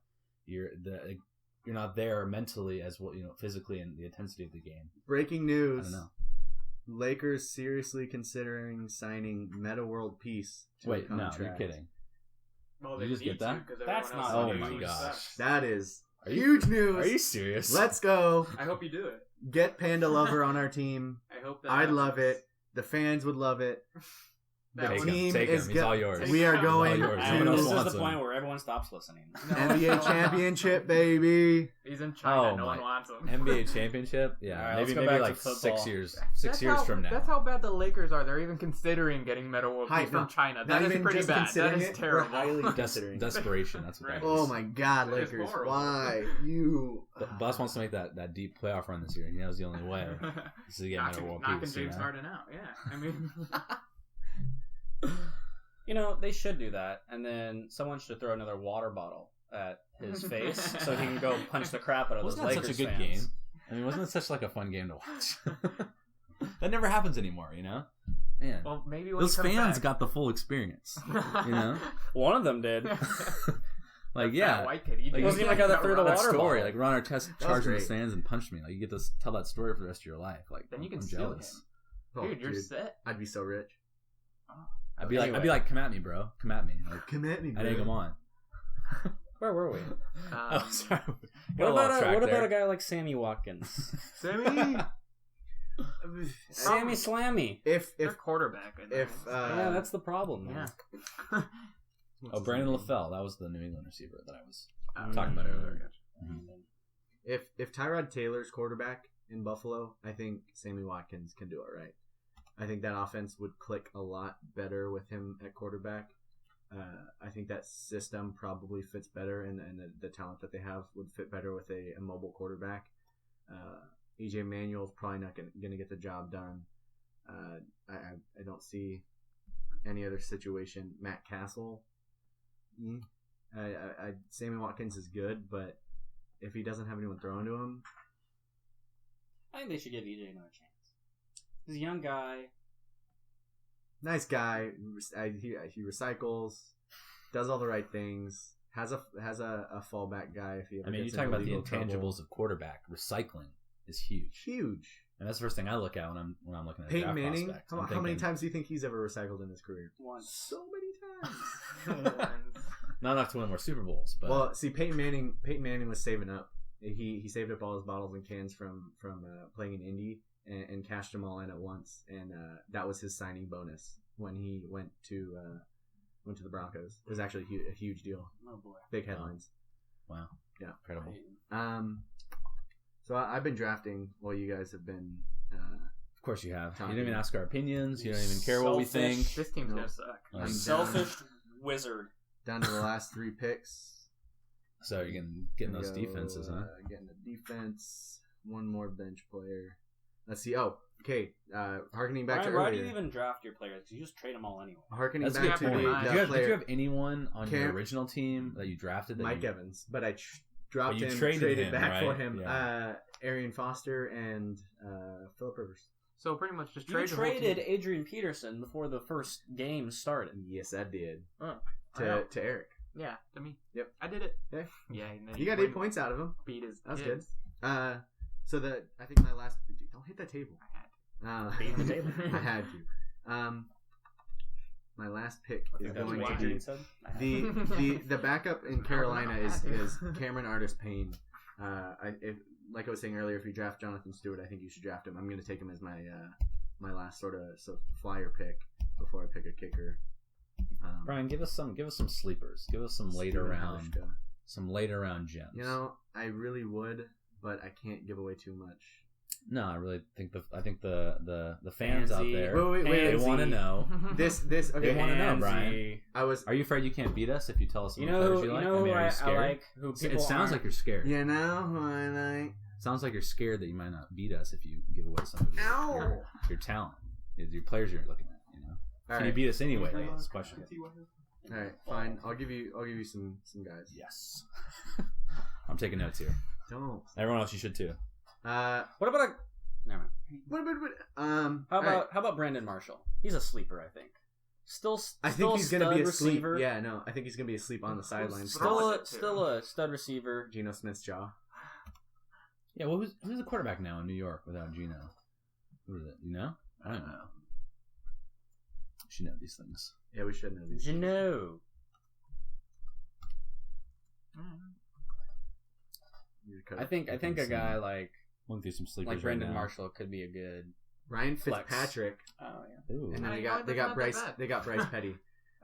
there mentally as well, physically, and the intensity of the game. Breaking news. I don't know. Lakers seriously considering signing Metta World Peace to a Wait, no, contract. you're kidding. Well, You they just need get that? to, 'cause That's everyone not else Oh in the my news gosh. sucks. That is Are you- huge news. Are you serious? Let's go. I hope you do it. Get Panda Lover on our team. I hope that I'd happens. love it. The fans would love it. The Take him, team take is him. He's all yours. We are He's all going yours. to Everyone else This is wants the him. point where everyone stops listening. No. NBA championship, baby. He's in China. Oh no my- one wants him. NBA championship? Yeah, All right, let's maybe go back to like football. 6 years. That's 6 years how, from now. That's how bad the Lakers are. They're even considering getting Metta World Hi- Peace from not- China. not That is even pretty just bad. That considering is it, terrible. we're highly considering. Desperation. That's what Right. that is. Oh my God, That is Lakers! horrible. Why you? The boss wants to make that deep playoff run this year. He knows the only way is to get Metta World knocking Peace. James Harden out. Yeah, I mean, They should do that, and then someone should throw another water bottle at his face so he can go punch the crap out of those Wasn't that Lakers such a good fans. game? I mean, wasn't it such a fun game to watch? That never happens anymore, Man, well, maybe when those he comes fans back. got the full experience. One of them did. That white kid. Like, wasn't even the guy that threw the that water story, bottle. Ron Artest That was charged in the great. stands and punched me. You get to tell that story for the rest of your life. Then you can I'm steal jealous. him. Dude, you're set. I'd be so rich. I'd be Anyway. like, come at me, bro. Come at me. Come at me, I'd egg him on. Where were we? Oh, sorry. What about a guy like Sammy Watkins? Sammy? Sammy Slammy. If Their quarterback. I think. Yeah, that's the problem. yeah. Man. Oh, Brandon LaFell. That was the New England receiver that I was Um, talking about earlier. if Tyrod Taylor's quarterback in Buffalo, I think Sammy Watkins can do it right. I think that offense would click a lot better with him at quarterback. I think that system probably fits better, and the talent that they have would fit better with a mobile quarterback. EJ Manuel's probably not going to get the job done. I don't see any other situation. Matt Castle, Sammy Watkins is good, but if he doesn't have anyone throwing to him, I think they should give EJ another chance. He's a young guy. nice guy. He recycles, does all the right things. Has a fallback guy if he ever I mean, you're gets talking into about the legal trouble. intangibles of quarterback. Recycling is huge. Huge. And that's the first thing I look at when I'm looking at Peyton draft Manning. prospects. How I'm many thinking, times do you think he's ever recycled in his career? Once. So many times. Not enough to win more Super Bowls, but Well, see, Peyton Manning was saving up. He saved up all his bottles and cans from playing in Indy and cashed them all in at once, and that was his signing bonus when he went to went to the Broncos. It was actually a huge deal. Oh boy. Big headlines. Wow. Yeah. Incredible. So I've been drafting while you guys have been. Of course you have. Tom, You didn't even you- ask our opinions. You don't even care what we think. Selfish. This team's No. gonna suck. I'm Selfish wizard. down to the last 3 picks. So you're getting those Go, defenses, huh? Getting a defense. One more bench player. Let's see. Oh, okay. Harkening back Ryan, to why earlier. do you even draft your players? You just trade them all anyway. Harkening That's a back good to point. the Did you player, have anyone on your original team that you drafted? That Mike you, Evans, but I dropped But you him, traded him, back for right? him. Yeah. Arian Foster and Phillip Rivers. So pretty much just You trade the whole traded team. Adrian Peterson before the first game started. Yes, I did. Oh, I know. To Eric. Yeah, to me. Yep. I did it. Yeah. Yeah, and then You got 8 points out of him. Beat his That's kids. good. So I think my last. Don't hit the table. I had to. Beat the table. I had to. My last pick is That's going what to Adrian be said. the backup in Carolina is Cameron Artis-Payne. Like I was saying earlier, if you draft Jonathan Stewart, I think you should draft him. I'm going to take him as my last sort of flyer pick before I pick a kicker. Brian, give us some sleepers. Give us some later round gems. You know, I really would, but I can't give away too much. No, I really think the fans out there Wait, they want to know. This okay. They want to know, Pansy. Brian. Are you afraid you can't beat us if you tell us some You know players who you like? you know I mean, who are you I scared? like? Who people It sounds aren't. like you're scared. You know who I like? Sounds like you're scared that you might not beat us if you give away some of your talent, your players you're looking at. You know, All can you right. beat us anyway? That's the question. All right, fine. I'll give you some guys. Yes. I'm taking notes here. Don't. Everyone else, you should too. What about a? Never mind. How all right. about Brandon Marshall? He's a sleeper, I think. I think he's gonna be asleep. receiver. Yeah, no, I think he's gonna be asleep on the sidelines. Still a stud receiver. Geno Smith's jaw. Yeah. Well, who's the quarterback now in New York without Geno? Who is it? You know? I don't know. You should know these things. Yeah, we should know these. Geno. I think a guy like Going through some sleepers Brandon right now. Marshall could be a good. Ryan Flex. Fitzpatrick, Oh yeah. Ooh. and then I they know, got that's not Bryce. that bad. They got Bryce Petty.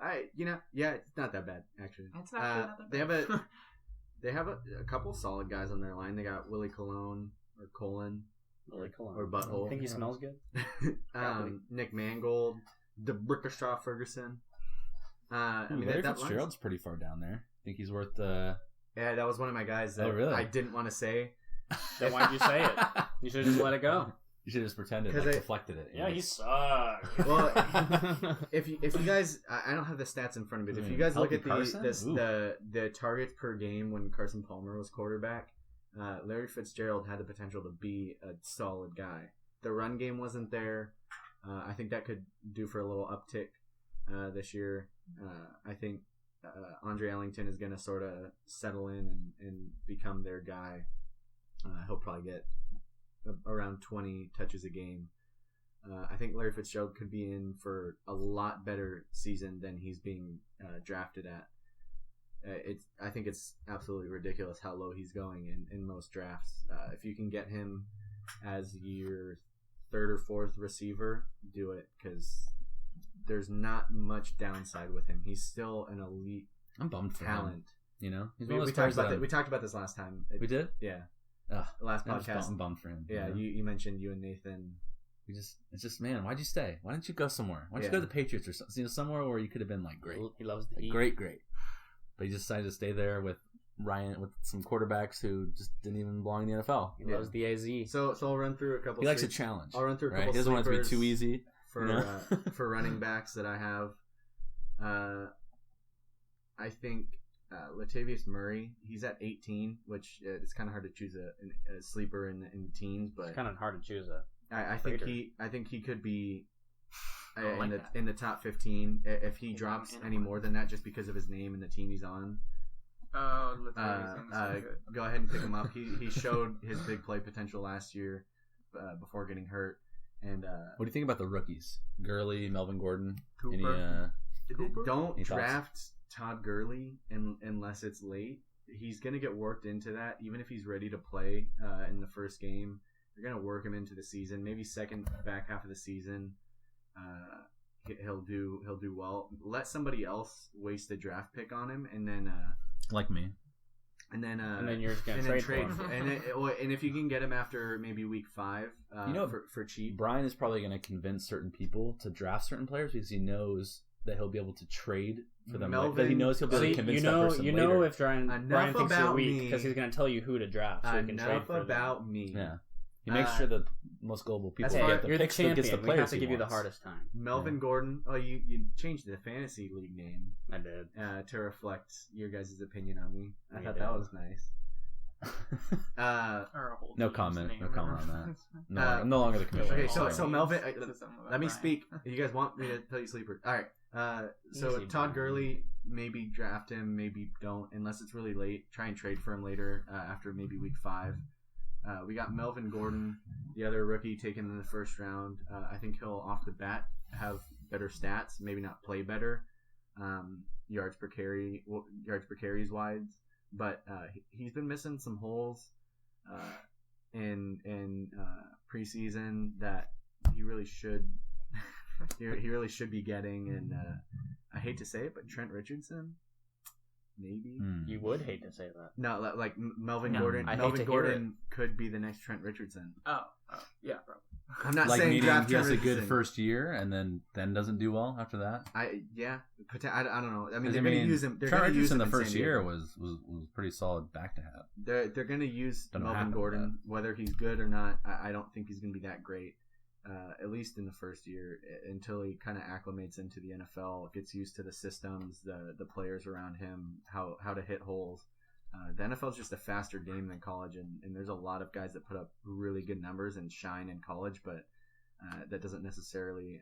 It's not that bad actually. It's not that They bad. have a couple solid guys on their line. They got Willie Colon or Colin, Really cool. Or butthole. I think he smells good. Nick Mangold, DeBrickashaw Ferguson. Larry that Fitzgerald's pretty far down there. I think he's worth. Yeah, that was one of my guys that Oh, really? I didn't want to say. Then why'd you say it? You should have just let it go. You should have just pretended, 'Cause like I- deflected it. Yeah, he sucks. Well, if you guys, I don't have the stats in front of me. But if you guys look at Carson? the targets per game when Carson Palmer was quarterback, Larry Fitzgerald had the potential to be a solid guy. The run game wasn't there. I think that could do for a little uptick this year. I think Andre Ellington is going to sort of settle in and become their guy. He'll probably get around 20 touches a game. I think Larry Fitzgerald could be in for a lot better season than he's being drafted at. I think it's absolutely ridiculous how low he's going in most drafts. If you can get him as your third or fourth receiver, do it, because there's not much downside with him. He's still an elite I'm bummed for talent. him. You know, he's We, one of we those talked players about that that. We talked about this last time. we did. Yeah, Ugh, last I'm just podcast. I'm bummed for him. Yeah, you know? you mentioned you and Nathan. it's just man, why'd you stay? Why didn't you go somewhere? Why didn't you go to the Patriots or something? You know, somewhere where you could have been like great, He loves the like, heat. great. But you just decided to stay there with Ryan, with some quarterbacks who just didn't even belong in the NFL. He loves the AZ. So I'll run through a couple. He likes a sleep- challenge. I'll run through a Right? couple. He doesn't want it to be sleepers too easy. for you know? for running backs that I have. I think Latavius Murray. He's at 18, which it's kind of hard to choose a sleeper in the teens, but It's kind of hard to choose a. I think Raider. I think he could be I like that. in the top 15 if he Yeah, drops and any more than that just because of his name and the team he's on. Oh, Latavius good. Go ahead and pick him up. He showed his big play potential last year before getting hurt. And What do you think about the rookies? Gurley, Melvin Gordon. Cooper. Any, don't Any thoughts? draft Todd Gurley unless it's late. He's going to get worked into that, even if he's ready to play in the first game. They're going to work him into the season, maybe second back half of the season. he'll do well. Let somebody else waste a draft pick on him, and then like me. And then you're just gonna trade for him. And if you can get him after maybe week 5, for cheap. Brian is probably going to convince certain people to draft certain players because he knows that he'll be able to trade for them. But he knows he'll be able to convince that person later. If Brian thinks you're weak because he's going to tell you who to draft, so you can trade for them. About me. Yeah. He makes sure the most global people get the you're picks, the champion. gets the players we have to he give you the wants. hardest time. Melvin Gordon. Oh, you changed the fantasy league name. I did. To reflect your guys' opinion on me. I thought did. that was nice. No comment on that. No, I'm no longer the commissioner. Okay, so Melvin, let me speak. You guys want me to tell you sleeper? All right. So Easy, Todd Brian. Gurley, maybe draft him, maybe don't, unless it's really late. Try and trade for him later after maybe week 5. We got Melvin Gordon, the other rookie taken in the first round. I think he'll off the bat have better stats, maybe not play better. Yards per carries wise, but he's been missing some holes in preseason that he really should he really should be getting. And I hate to say it, but Trent Richardson. Maybe You would hate to say that. no, like Melvin No, Gordon. I hate Melvin to hear Gordon could be the next Trent Richardson. Oh, yeah, bro. I'm not like saying meaning draft he has Trent a good Richardson. first year and then doesn't do well after that. I don't know. I mean, 'Cause, they're going to use him. They're Trent going to use Richardson him the in first San year Diego. was pretty solid back to have. They're going to use Don't know what Melvin happened with Gordon, whether he's good or not. I don't think he's going to be that great. At least in the first year, until he kind of acclimates into the NFL, gets used to the systems, the players around him, how to hit holes. The NFL is just a faster game than college, and there's a lot of guys that put up really good numbers and shine in college, but that doesn't necessarily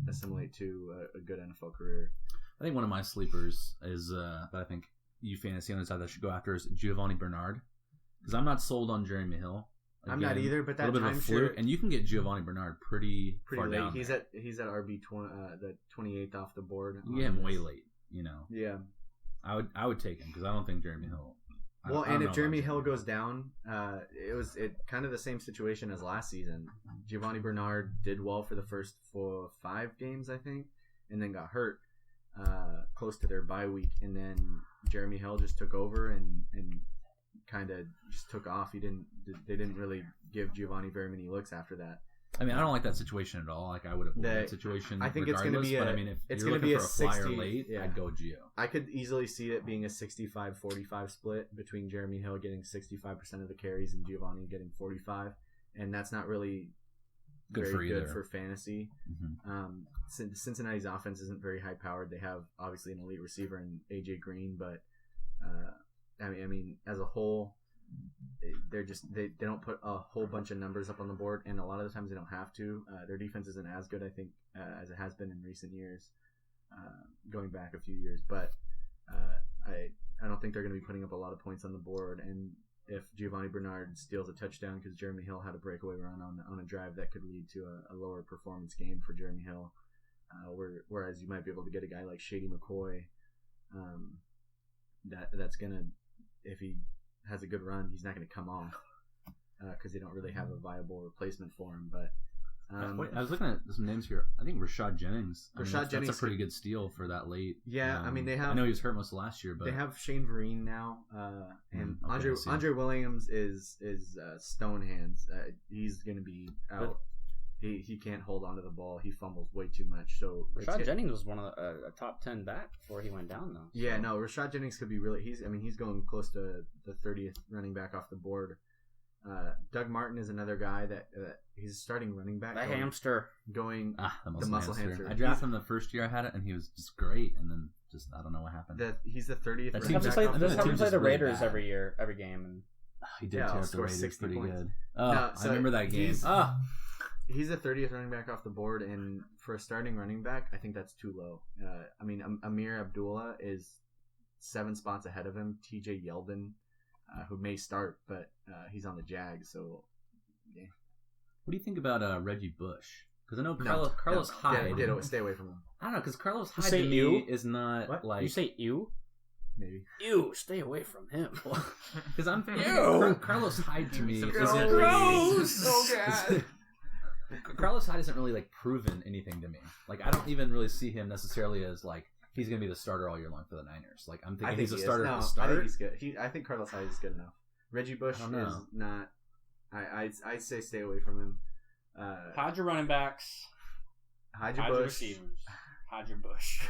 assimilate to a good NFL career. I think one of my sleepers is that I think you fantasy owners that should go after is Giovanni Bernard, because I'm not sold on Jeremy Hill. I'm not either, but that a little bit of a fluke, and you can get Giovanni Bernard pretty far late. down. He's there. at RB the 28th off the board. You get him way late. Yeah. I would take him because I don't think Jeremy Hill. Well, and if Jeremy Hill goes down, it kind of the same situation as last season. Giovanni Bernard did well for the first 5 games, I think, and then got hurt close to their bye week, and then Jeremy Hill just took over and kind of just took off. They didn't really give Giovanni very many looks after that. I mean, I don't like that situation at all. Like, I would avoid that situation. I think it's going to be but I mean, if it's you're going to be looking for a flyer 60, late, yeah. I'd go Gio. I could easily see it being a 65-45 split between Jeremy Hill getting 65% of the carries and Giovanni getting 45, and that's not really good for fantasy. Mm-hmm. Cincinnati's offense isn't very high powered. They have obviously an elite receiver in AJ Green, but I mean, as a whole, they don't put a whole bunch of numbers up on the board, and a lot of the times they don't have to. Their defense isn't as good, I think, as it has been in recent years, going back a few years. But I don't think they're going to be putting up a lot of points on the board. And if Giovanni Bernard steals a touchdown because Jeremy Hill had a breakaway run on a drive, that could lead to a lower performance game for Jeremy Hill. Whereas you might be able to get a guy like Shady McCoy, that's gonna, if he has a good run, he's not going to come off because they don't really have a viable replacement for him. But I was looking at some names here. I think Rashad Jennings. That's a pretty good steal for that late. Yeah, I mean, they have. I know he was hurt most of last year, but they have Shane Vereen now, and Andre Williams is stone hands. He's going to be out. He can't hold onto the ball. He fumbles way too much. So Rashad Jennings was one of a top 10 back before he went down, though. Yeah, no, Rashad Jennings could be really. He's going close to the 30th running back off the board. Doug Martin is another guy that he's starting running back. The hamster going the muscle hamster. I drafted him the first year I had it, and he was just great. And then I don't know what happened. He's the 30th. That's how we play the Raiders every game, and he did tear up the Raiders pretty points. Good. I remember that game. He's the 30th running back off the board, and for a starting running back, I think that's too low. I mean, Amir Abdullah is 7 spots ahead of him. TJ Yeldon, who may start, but he's on the Jags, so yeah. What do you think about Reggie Bush? Because I know Carlos Hyde. Yeah, stay away from him. I don't know, because Carlos Hyde say to me is not what? like... You say ew? Maybe. Ew, stay away from him. Because Carlos Hyde to me isn't gross. Oh, God. Carlos Hyde hasn't really like proven anything to me. Like I don't even really see him necessarily as like he's gonna be the starter all year long for the Niners. Like I'm thinking he's a starter at the start. I think he's good. I think Carlos Hyde is good enough. Reggie Bush is not. I'd say stay away from him. Hide your running backs. Hide your receivers. Hide your Bush.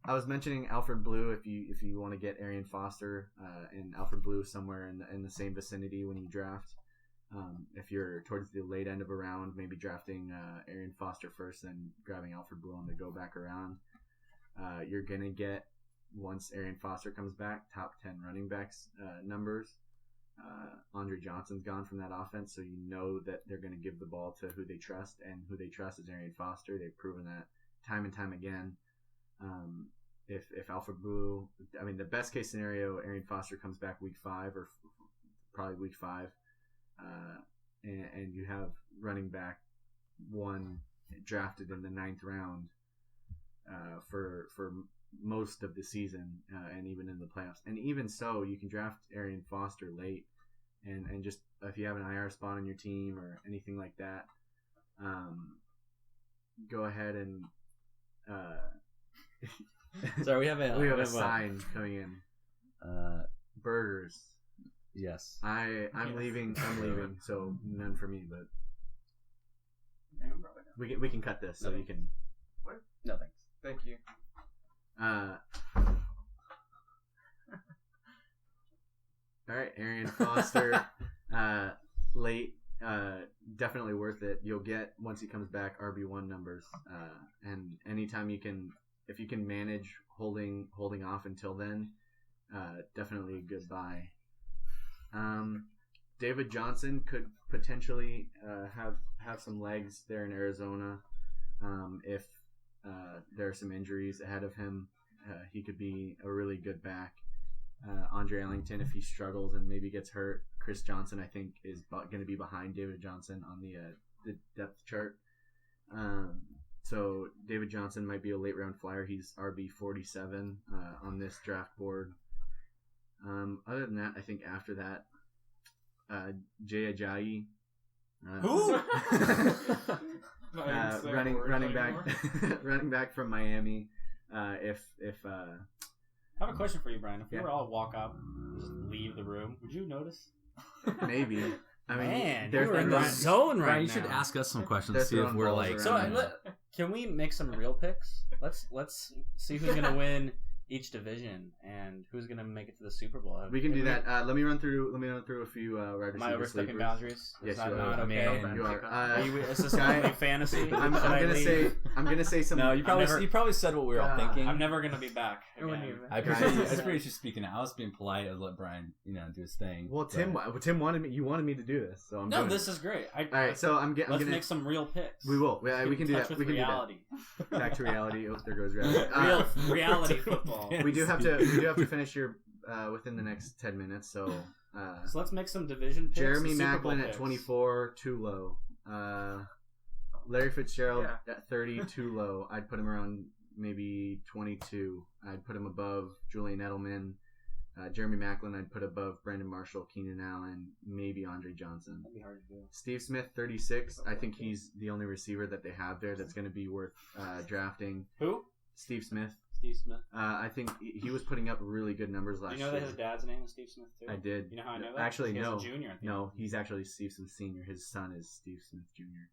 I was mentioning Alfred Blue. If you want to get Arian Foster and Alfred Blue somewhere in the same vicinity when you draft, if you're towards the late end of a round, maybe drafting Arian Foster first, then grabbing Alfred Blue on the go back around. You're gonna get, once Arian Foster comes back, top 10 running backs numbers. Andre Johnson's gone from that offense, so you know that they're going to give the ball to who they trust, and who they trust is Arian Foster. They've proven that time and time again. If Alfred Blue, I mean, the best case scenario, Arian Foster comes back week 5 or probably week 5, and you have running back 1 drafted in the 9th round for most of the season, and even in the playoffs. And even so, you can draft Arian Foster late, and just if you have an IR spot on your team or anything like that, go ahead and so we have a sign coming in. Burgers. Yes. I'm leaving. So none for me, but we can cut this so you can. What? No thanks. Thank you. All right, Arian Foster, late, definitely worth it. You'll get, once he comes back, RB1 numbers, and anytime if you can manage holding off until then, definitely a good buy. David Johnson could potentially have some legs there in Arizona. If there are some injuries ahead of him, he could be a really good back. Andre Ellington, if he struggles and maybe gets hurt. Chris Johnson, I think, is going to be behind David Johnson on the depth chart. So David Johnson might be a late round flyer. He's RB 47 on this draft board. Other than that, I think after that, Jay Ajayi. Who? running back from Miami. I have a question for you, Brian. If we were all walk up and just leave the room, would you notice? Maybe. I mean, man, you're in the zone right Brian, you now. should ask us some questions to see if we're like. So, can we make some real picks? Let's see who's gonna win each division and who's gonna make it to the Super Bowl. We can do that. Let me run through a few wide receiver Am I overstepping sleepers. boundaries? Yes, Is that you not are. okay? You are. Is this only fantasy? I'm gonna say some. No, you probably said what we were all thinking. I'm never gonna be back. I appreciate you speaking. I was being polite. I let Brian, do his thing. Well, Tim wanted me. You wanted me to do this, so I'm. No, this is great. All right, so let's make some real picks. We will. We can do that. We can reality. do that. Back to reality. Oh, there goes reality. Real reality football. We do have to finish here within the next 10 minutes. So let's make some division picks. Jeremy Maclin at 24, too low. Larry Fitzgerald at 30, too low. I'd put him around maybe 22. I'd put him above Julian Edelman. Jeremy Maclin I'd put above Brandon Marshall, Keenan Allen, maybe Andre Johnson. That'd be hard to do. Steve Smith, 36. I think he's the only receiver that they have there that's going to be worth drafting. Who? Steve Smith. I think he was putting up really good numbers last year. Do you know that his dad's name is Steve Smith too? I did. You know how I know that? Actually, no. He's a junior. No, he's actually Steve Smith Senior. His son is Steve Smith Jr.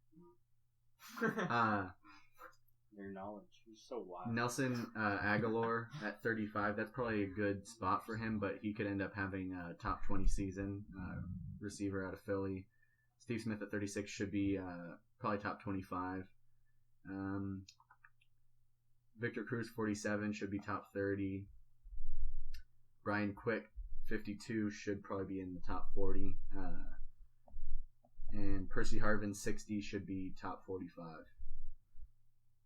Your knowledge is so wild. Nelson Aguilar at 35. That's probably a good spot for him, but he could end up having a top 20 season. Receiver out of Philly. Steve Smith at 36 should be probably top 25. Victor Cruz, 47, should be top 30. Brian Quick, 52, should probably be in the top 40. And Percy Harvin, 60, should be top 45.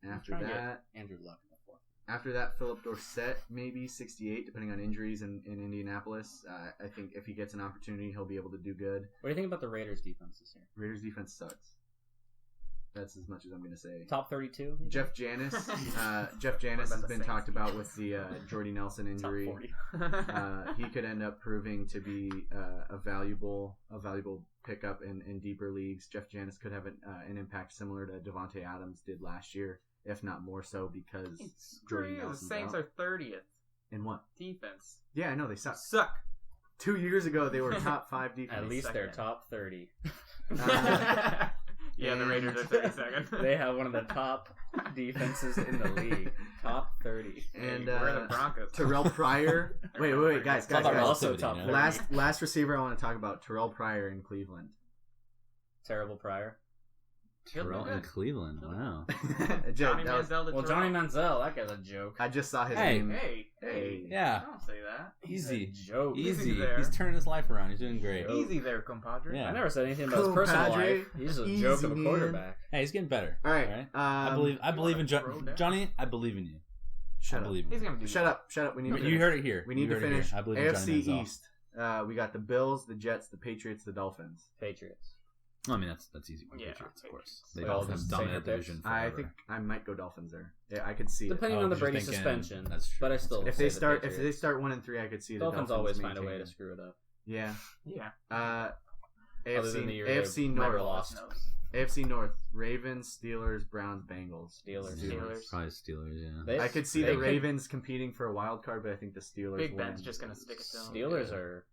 After that, Andrew Luck in the fourth. After that, Philip Dorsett, maybe 68, depending on injuries in Indianapolis. I think if he gets an opportunity, he'll be able to do good. What do you think about the Raiders' defense this year? Raiders' defense sucks. That's as much as I'm going to say. Top 32. Jeff Janis. Jeff Janis has been talked about with the Jordy Nelson injury. He could end up proving to be a valuable pickup in deeper leagues. Jeff Janis could have an impact similar to Devontae Adams did last year, if not more so, because Jordy Nelson's The Saints out. are 30th. In what? Defense. Yeah, I know they suck. 2 years ago, they were top 5 defense. At least they're top 30. Yeah, the Raiders are 32nd. They have one of the top defenses in the league. Top 30. And we're the Broncos. Terrell Pryor. wait, guys. Also top 30. Last receiver I want to talk about, Terrell Pryor in Cleveland. Terrible Pryor. Terrell in Cleveland. Wow. Johnny Manziel. Well, Johnny Manziel, that guy's a joke. I just saw his Hey. name. Hey. Yeah. Don't say that. Easy. Joke. Easy. there. He's turning his life around. He's doing great. Easy there, compadre. Yeah. I never said anything about his personal Compadre. life. He's a Easy, joke of a man. quarterback. Hey, he's getting better. All right. I believe in throw down? Johnny. I believe in you. Shut I up. believe in He's you. gonna do Shut up. We need to You finish. heard it here. We need You to heard it finish. here. I believe in Johnny AFC Manziel. East. We got the Bills, the Jets, the Patriots, the Dolphins. Patriots. I mean, that's easy. For Yeah, Patriots, of course. Patriots. They All Dolphins just dominate safe the picks. division I forever. think I might go Dolphins there. Yeah, I could see it. Depending on the 'cause you're Brady thinking- suspension. That's true. But I still If say they the start Patriots. 1-3, I could see the Dolphins Dolphins always find a way maintaining. to screw it up. Yeah. Yeah. Other than the year AFC they've never North. lost. AFC North. Ravens, Steelers, Browns, Bengals. Steelers. Probably Steelers, yeah. They- I could see they the Ravens competing for a wild card, but I think the Steelers. Big win. Ben's just gonna stick it to them. Steelers are.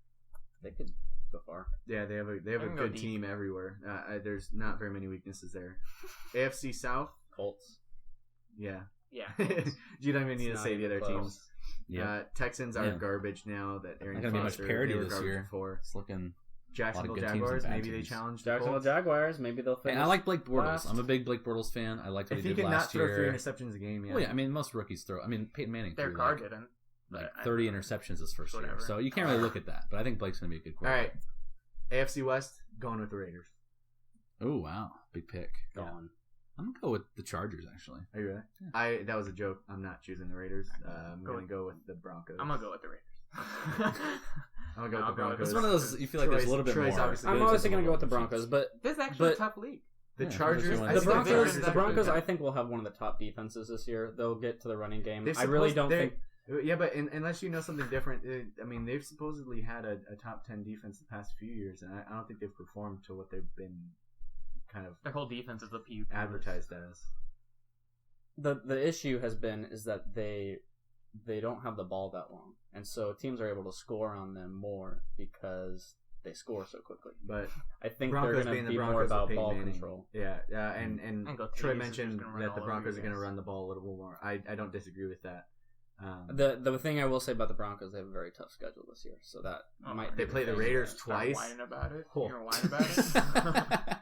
They could go far. Yeah, they have a They can go good deep. team everywhere. There's not very many weaknesses there. AFC South. Colts. Yeah. Yeah. You don't even need It's to not say the even other close. teams. Yeah. Texans are Yeah. garbage now. That Aaron Not gonna be much Foster, parity they were this garbage year. before. It's looking. Jacksonville good teams and Jaguars. bad Maybe they teams. challenge the Jacksonville Colts. Jaguars. Maybe they'll finish. And I like Blake Bortles. last. I'm a big Blake Bortles fan. I liked what If he he did can not last throw 3 year. interceptions a game, yeah. Well, yeah, I mean, most rookies throw. I mean, Peyton Manning Their threw car like didn't. but I 30 don't know. interceptions his first year. Whatever. So you can't really look at that. But I think Blake's going to be a good All quarterback. right. AFC West, going with the Raiders. Oh, wow. Big pick. Gone. I'm going to go with the Chargers, actually. Are you ready? Yeah. That was a joke. I'm not choosing the Raiders. I'm Go going to with- go with the Broncos. I'm gonna go with the Raiders. I'm going to go with I'll the go with- Broncos. It's one of those, you feel like there's a little bit Troy's more. obviously I'm good. obviously going to go with the Broncos, but This is actually But- a tough league. The Yeah, Chargers. Chargers I won. the think the Broncos, Chargers the actually Broncos, got- I think will have one of the top defenses this year. They'll get to the running game. They've I really supposed- don't they- think. Yeah, but unless you know something different, I mean, they've supposedly had a top 10 defense the past few years, and I don't think they've performed to what they've been kind of Their whole defense is the PUP. advertised as. The issue has been is that they don't have the ball that long, and so teams are able to score on them more because they score so quickly. But I think Broncos they're going being to the be Broncos more with about Peyton ball Manning. control. Yeah, and And go Troy Tays is mentioned just gonna run that all the over Broncos you are going to guys. run the ball a little bit more. I don't disagree with that. The thing I will say about the Broncos, they have a very tough schedule this year, so that Oh, might They be play the thing. Raiders Start twice. whining about it. Cool. You're gonna whine about it.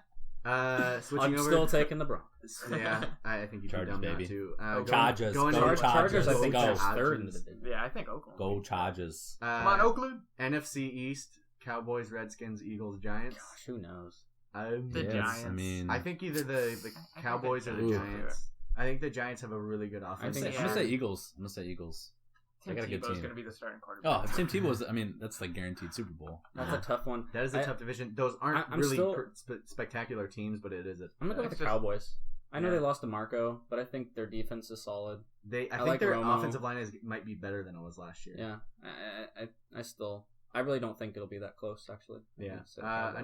Switching I'm over. still taking the Broncos. Yeah, I think you'd Chargers, be dumb baby. not to. Chargers, Going go to- Chargers. I think Go finished third in the Chargers. division. Yeah, I think Oakland. Go Chargers. Come on, Oakland. NFC East: Cowboys, Redskins, Eagles, Giants. Gosh, who knows? The Yes, Giants. I mean, I think either the I Cowboys or think the the Giants. I think the Giants have a really good offense. think I'm Yeah. gonna say Eagles. I'm gonna say Eagles. Tim They got a good Tebow's team. gonna be the starting quarterback. Oh, if Tim Tebow's. I mean, that's like guaranteed Super Bowl. That's a tough one. That is a I- tough division. Those aren't I'm really still- spectacular teams, but it is a. I'm gonna go with It's the just- Cowboys. I know Yeah. they lost to Marco, but I think their defense is solid. I I think like their Romo. offensive line might be better than it was last year. Yeah, I really don't think it'll be that close. Actually, Yeah. So Cowboys.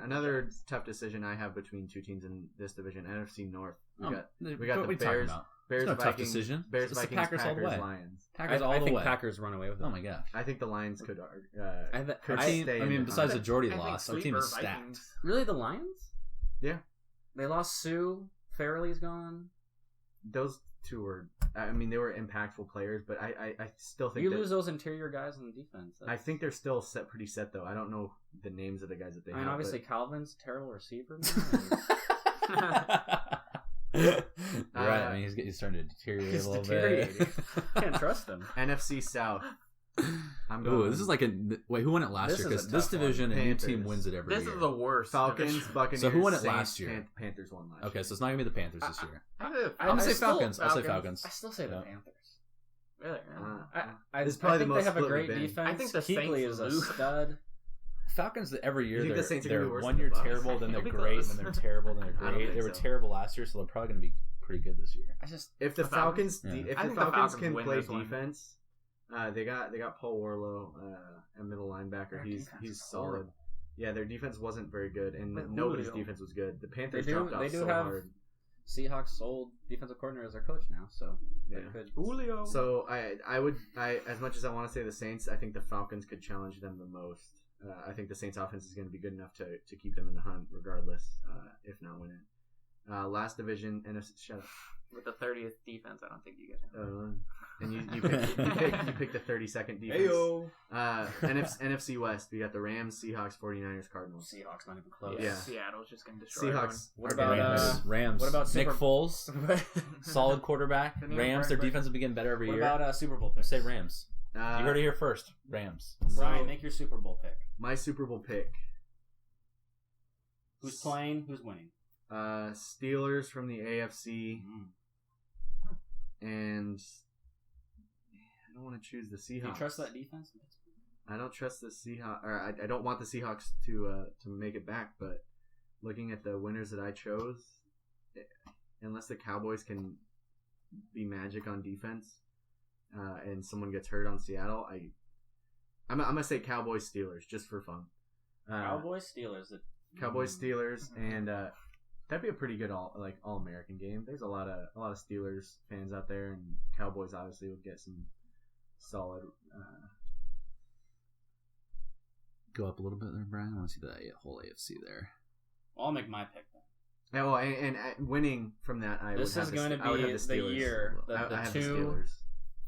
Another tough decision I have between two teams in this division, NFC North. We got what the are you talking Bears. about? Bears, It's no tough Vikings, decision. Bears, It's the Vikings, Packers all the way. Lions. Packers all I the think way. Packers run away with it. Oh my gosh. I think the Lions could. I Team, stay I in mean, the besides the conference. Jordy I think loss, our team sleeper is stacked. Vikings. Really, the Lions? Yeah. They lost Sue. Farrelly's gone. Those two were. I mean, they were impactful players, but I still think You that- lose those interior guys on the defense. I think they're still pretty set though. I don't know the names of the guys that they I mean, have. obviously but- Calvin's a terrible receiver. Right. I mean, he's starting to deteriorate He's a little deteriorating. bit. Can't trust him. NFC South. I'm Ooh, going. this is like a wait. Who won it last This year? is a Because this tough one. division, a new Panthers. team wins it every This year. is the worst. Falcons, division. Buccaneers. So who won it Saints, last year? Panthers won last Okay, year. so it's not gonna be the Panthers this year. I'm gonna say still- Falcons. I'll say Falcons. I still say the Yeah. Panthers. Really? Uh, I This is probably think the they most have a split great we've been. defense. I think the Kuechly Saints is a lose. stud. Falcons every year You think the Saints are they're gonna be worse 1 than year the Bucs? terrible, then they're It'll be great, close. then they're terrible, then I they're don't great. think They were so. terrible last year, so they're probably going to be pretty good this year. If the The Falcons, Falcons? Yeah. if I the think the Falcons Falcons can win play this one. defense, they got Paul Warlow, a middle linebacker. Their He's defense is solid. horrible. Yeah, their defense wasn't very good, and But nobody's Julio. defense was good. The Panthers They do- dropped off they do so have- hard. Seahawks old defensive coordinator as their coach now, so they Yeah. could. Julio. So I as much as I want to say the Saints, I think the Falcons could challenge them the most. I think the Saints offense is going to be good enough to keep them in the hunt, regardless, if not win it. Last division, NFC. Shut up. With the 30th defense, I don't think you get him. And you picked the 32nd defense. Ayo. NFC West, we got the Rams, Seahawks, 49ers, Cardinals. Seahawks not even close. Yeah. Seattle's just going to destroy Seahawks. What are about, gonna- Rams. what about Nick Super- Foles? Solid quarterback. Didn't even Rams, their break- defense has been getting better every What year. about Super Bowl I picks? say Rams. You heard it uh, here first. Rams. Brian, make your Super Bowl pick. my Super Bowl pick. Who's playing? Who's winning? Steelers from the AFC, and I don't want to choose the Seahawks. Do you trust that defense? I don't trust the Seahawks, or I don't want the Seahawks to make it back. But looking at the winners that I chose, unless the Cowboys can be magic on defense, and someone gets hurt on Seattle, I'm gonna say Cowboys Steelers just for fun. Cowboys, Steelers. Cowboys Steelers, and that'd be a pretty good all American game. There's a lot of Steelers fans out there, and Cowboys obviously would get some solid. Go up a little bit there, Brian. I want to see the whole AFC there. Well, I'll make my pick then. Oh, and winning from that, This is going to I would be have the Steelers. year I that the have the two Steelers.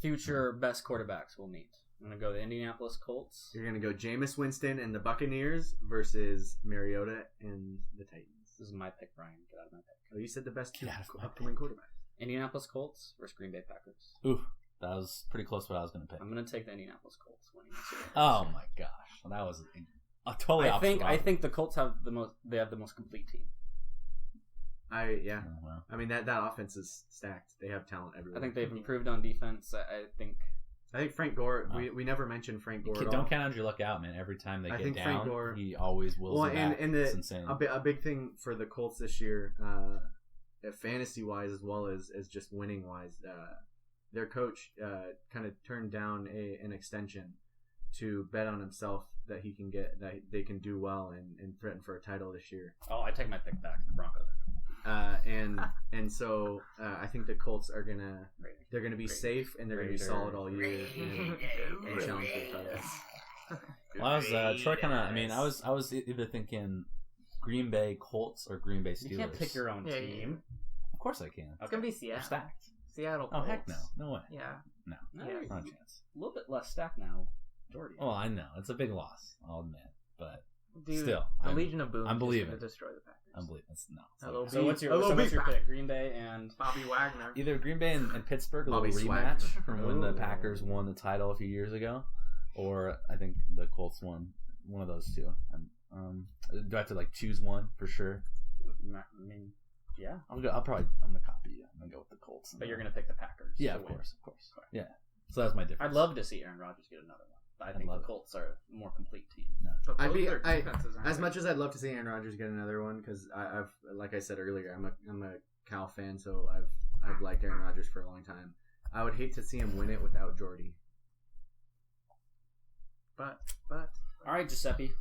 future best quarterbacks will meet. I'm going to go the Indianapolis Colts. You're gonna go Jameis Winston and the Buccaneers versus Mariota and the Titans. This is my pick, Brian. Get out of my pick. Oh, you said the best Get out of my upcoming quarterback. Indianapolis Colts versus Green Bay Packers. Ooh, that was pretty close to what I was going to pick. I'm going to take the Indianapolis Colts winning this year. Oh my gosh, that was a totally opposite. I think the Colts have the most complete team. Yeah. Oh, wow. I mean that offense is stacked. They have talent everywhere. I think they've improved on defense. I think Frank Gore. We never mentioned Frank Gore. at all. Don't count on your luck out, man. Every time they I get think down, Frank Gore- he always wills Well, it back. and It's insane. a big thing for the Colts this year, fantasy wise as well as just winning wise, their coach kind of turned down an extension to bet on himself that they can do well and threaten for a title this year. I take my pick back. Broncos. And so I think the Colts are gonna be safe and they're gonna be Raiders. solid all year and challenge for the title. Well, I was Troy kind of. I mean, I was either thinking Green Bay Colts or Green Bay Steelers. You can't pick your own Yeah, team. Of course I can. It's going to be They're Seattle. stacked. Seattle. Oh heck Colts. no, no way. Yeah. No, No, Yeah. not a chance. a little bit less stacked now, Jordy. Oh, I know it's a big loss. I'll admit, but Dude, still, the I'm Legion of Boom I'm is believing. going to destroy the Packers. unbelievable. It's no. It's Hello, like- So what's your Hello, Beef. pick? Green Bay and Bobby Wagner. either Green Bay and Pittsburgh, a Bobby little Swagger. rematch from when the Ooh. Packers won the title a few years ago, or I think the Colts won. One of those two. Do I have to choose one for sure? I mean, yeah. I'm gonna copy you. I'm gonna go with the Colts. But you're gonna pick the Packers. Yeah, to of win. course. Yeah. So that's my difference. I'd love to see Aaron Rodgers get another one. But I I'd think the love it. Colts are a more complete team. But I'd both be their I, defenses aren't as great. much as I'd love to see Aaron Rodgers get another one because I've like I said earlier I'm a Cal fan, so I've liked Aaron Rodgers for a long time. I would hate to see him win it without Jordy. But All right, Giuseppe.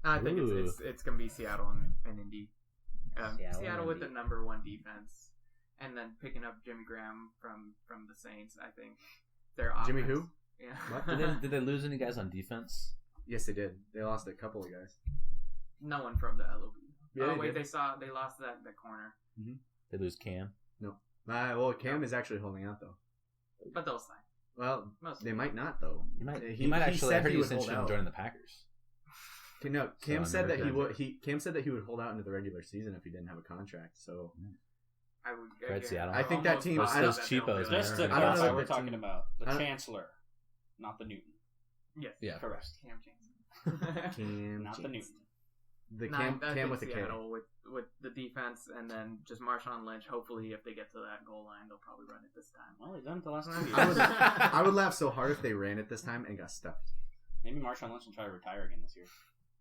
I think Ooh. it's going to be Seattle and Indy. Seattle with the number one defense, and then picking up Jimmy Graham from the Saints. I think their offense. Jimmy who? Yeah. What? Did they lose any guys on defense? Yes, they did. They lost a couple of guys. No one from the LOB. Yeah, oh wait, did. they lost that corner, They lose Cam. Well, Cam is actually holding out though. but they'll sign. Well, Most they might not though. He might actually. I said heard he he was would hold interested in out. joining the Packers. No, Cam So said never that he done would. Cam said that he would hold out into the regular season if he didn't have a contract. So I would. Fred Seattle. I think that almost team- positive I don't- that they'll cheapos, do man. it. Just to I don't know clarify, if we're it's talking in- about the I don't- Chancellor, not the Newton. Yes. Yeah, Correct. Cam Chancellor. Cam, Not the Jansen. Newton. The No, Cam, I Cam think with a K. Seattle with the defense, and then just Marshawn Lynch. Hopefully, if they get to that goal line, they'll probably run it this time. Well, they've done it the last 2 years. I would laugh so hard if they ran it this time and got stuffed. Maybe Marshawn Lynch will try to retire again this year.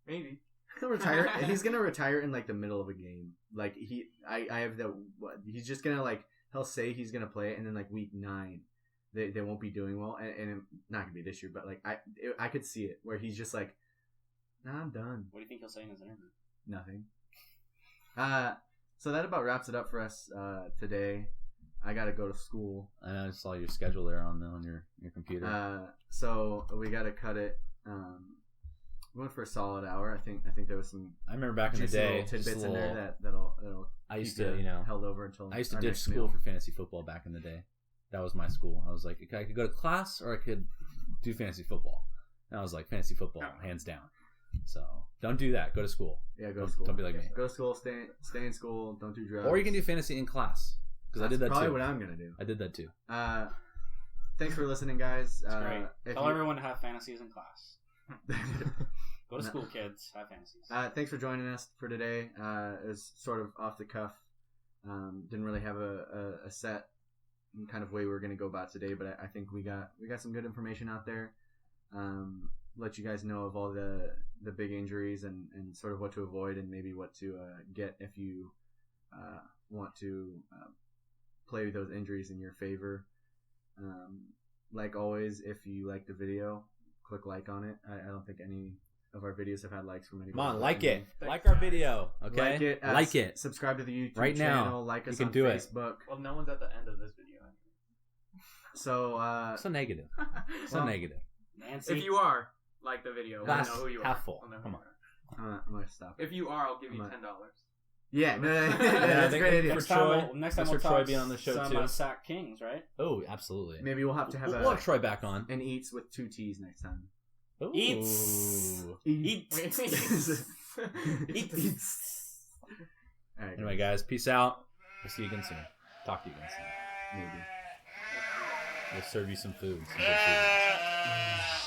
Maybe. He'll retire. He's gonna retire in like the middle of a game. Like I have the. He's just gonna like. He'll say he's gonna play it, and then like week 9, they won't be doing well, and it, not gonna be this year, but like I could see it where he's just like, nah, I'm done. What do you think he'll say in his interview? Nothing. So that about wraps it up for us today. I gotta go to school. I saw your schedule there on your computer. So we gotta cut it. We went for a solid hour. I think there was some. I remember back in the day, tidbits in there that'll. I used to, held over until. I used to ditch school for fantasy football back in the day. That was my school. I was like, I could go to class or I could do fantasy football. And I was like, fantasy football, hands down. So don't do that. Go to school. Yeah, go to school. Don't be like me. Go to school. Stay in school. Don't do drugs. Or you can do fantasy in class. Because I did that too. Probably what I'm gonna do. I did that too. Thanks for listening, guys. That's great. Tell everyone to have fantasies in class. Go to school, kids. Have fantasies. Thanks for joining us for today. It was sort of off the cuff. Didn't really have a set kind of way we were going to go about today, but I think we got some good information out there. Let you guys know of all the big injuries and sort of what to avoid and maybe what to get if you want to play with those injuries in your favor. Like always, if you like the video, click like on it. I don't think any of our videos have had likes from anybody. Come on, like it. Like our video, okay? Like it. Subscribe to the YouTube right channel. Now. Like us you can on do Facebook. Well, no one's at the end of this video. So, so negative. So negative. Nancy. If you are, like the video. Glass we'll know who you half are. full. We'll know Come who on. I'm going to stop. If you are, I'll give you $10. Yeah, no, that's a great idea. Next time we'll Troy talk being on the show some too. Sack Kings, right? Oh, absolutely. Maybe we'll have to have we'll have Troy back on. an Eats with 2 T's next time. Ooh. Eats. Eats. All right, Anyway, guys, peace out. We'll see you again soon. Talk to you again soon. maybe. We'll serve you some food. Some good food.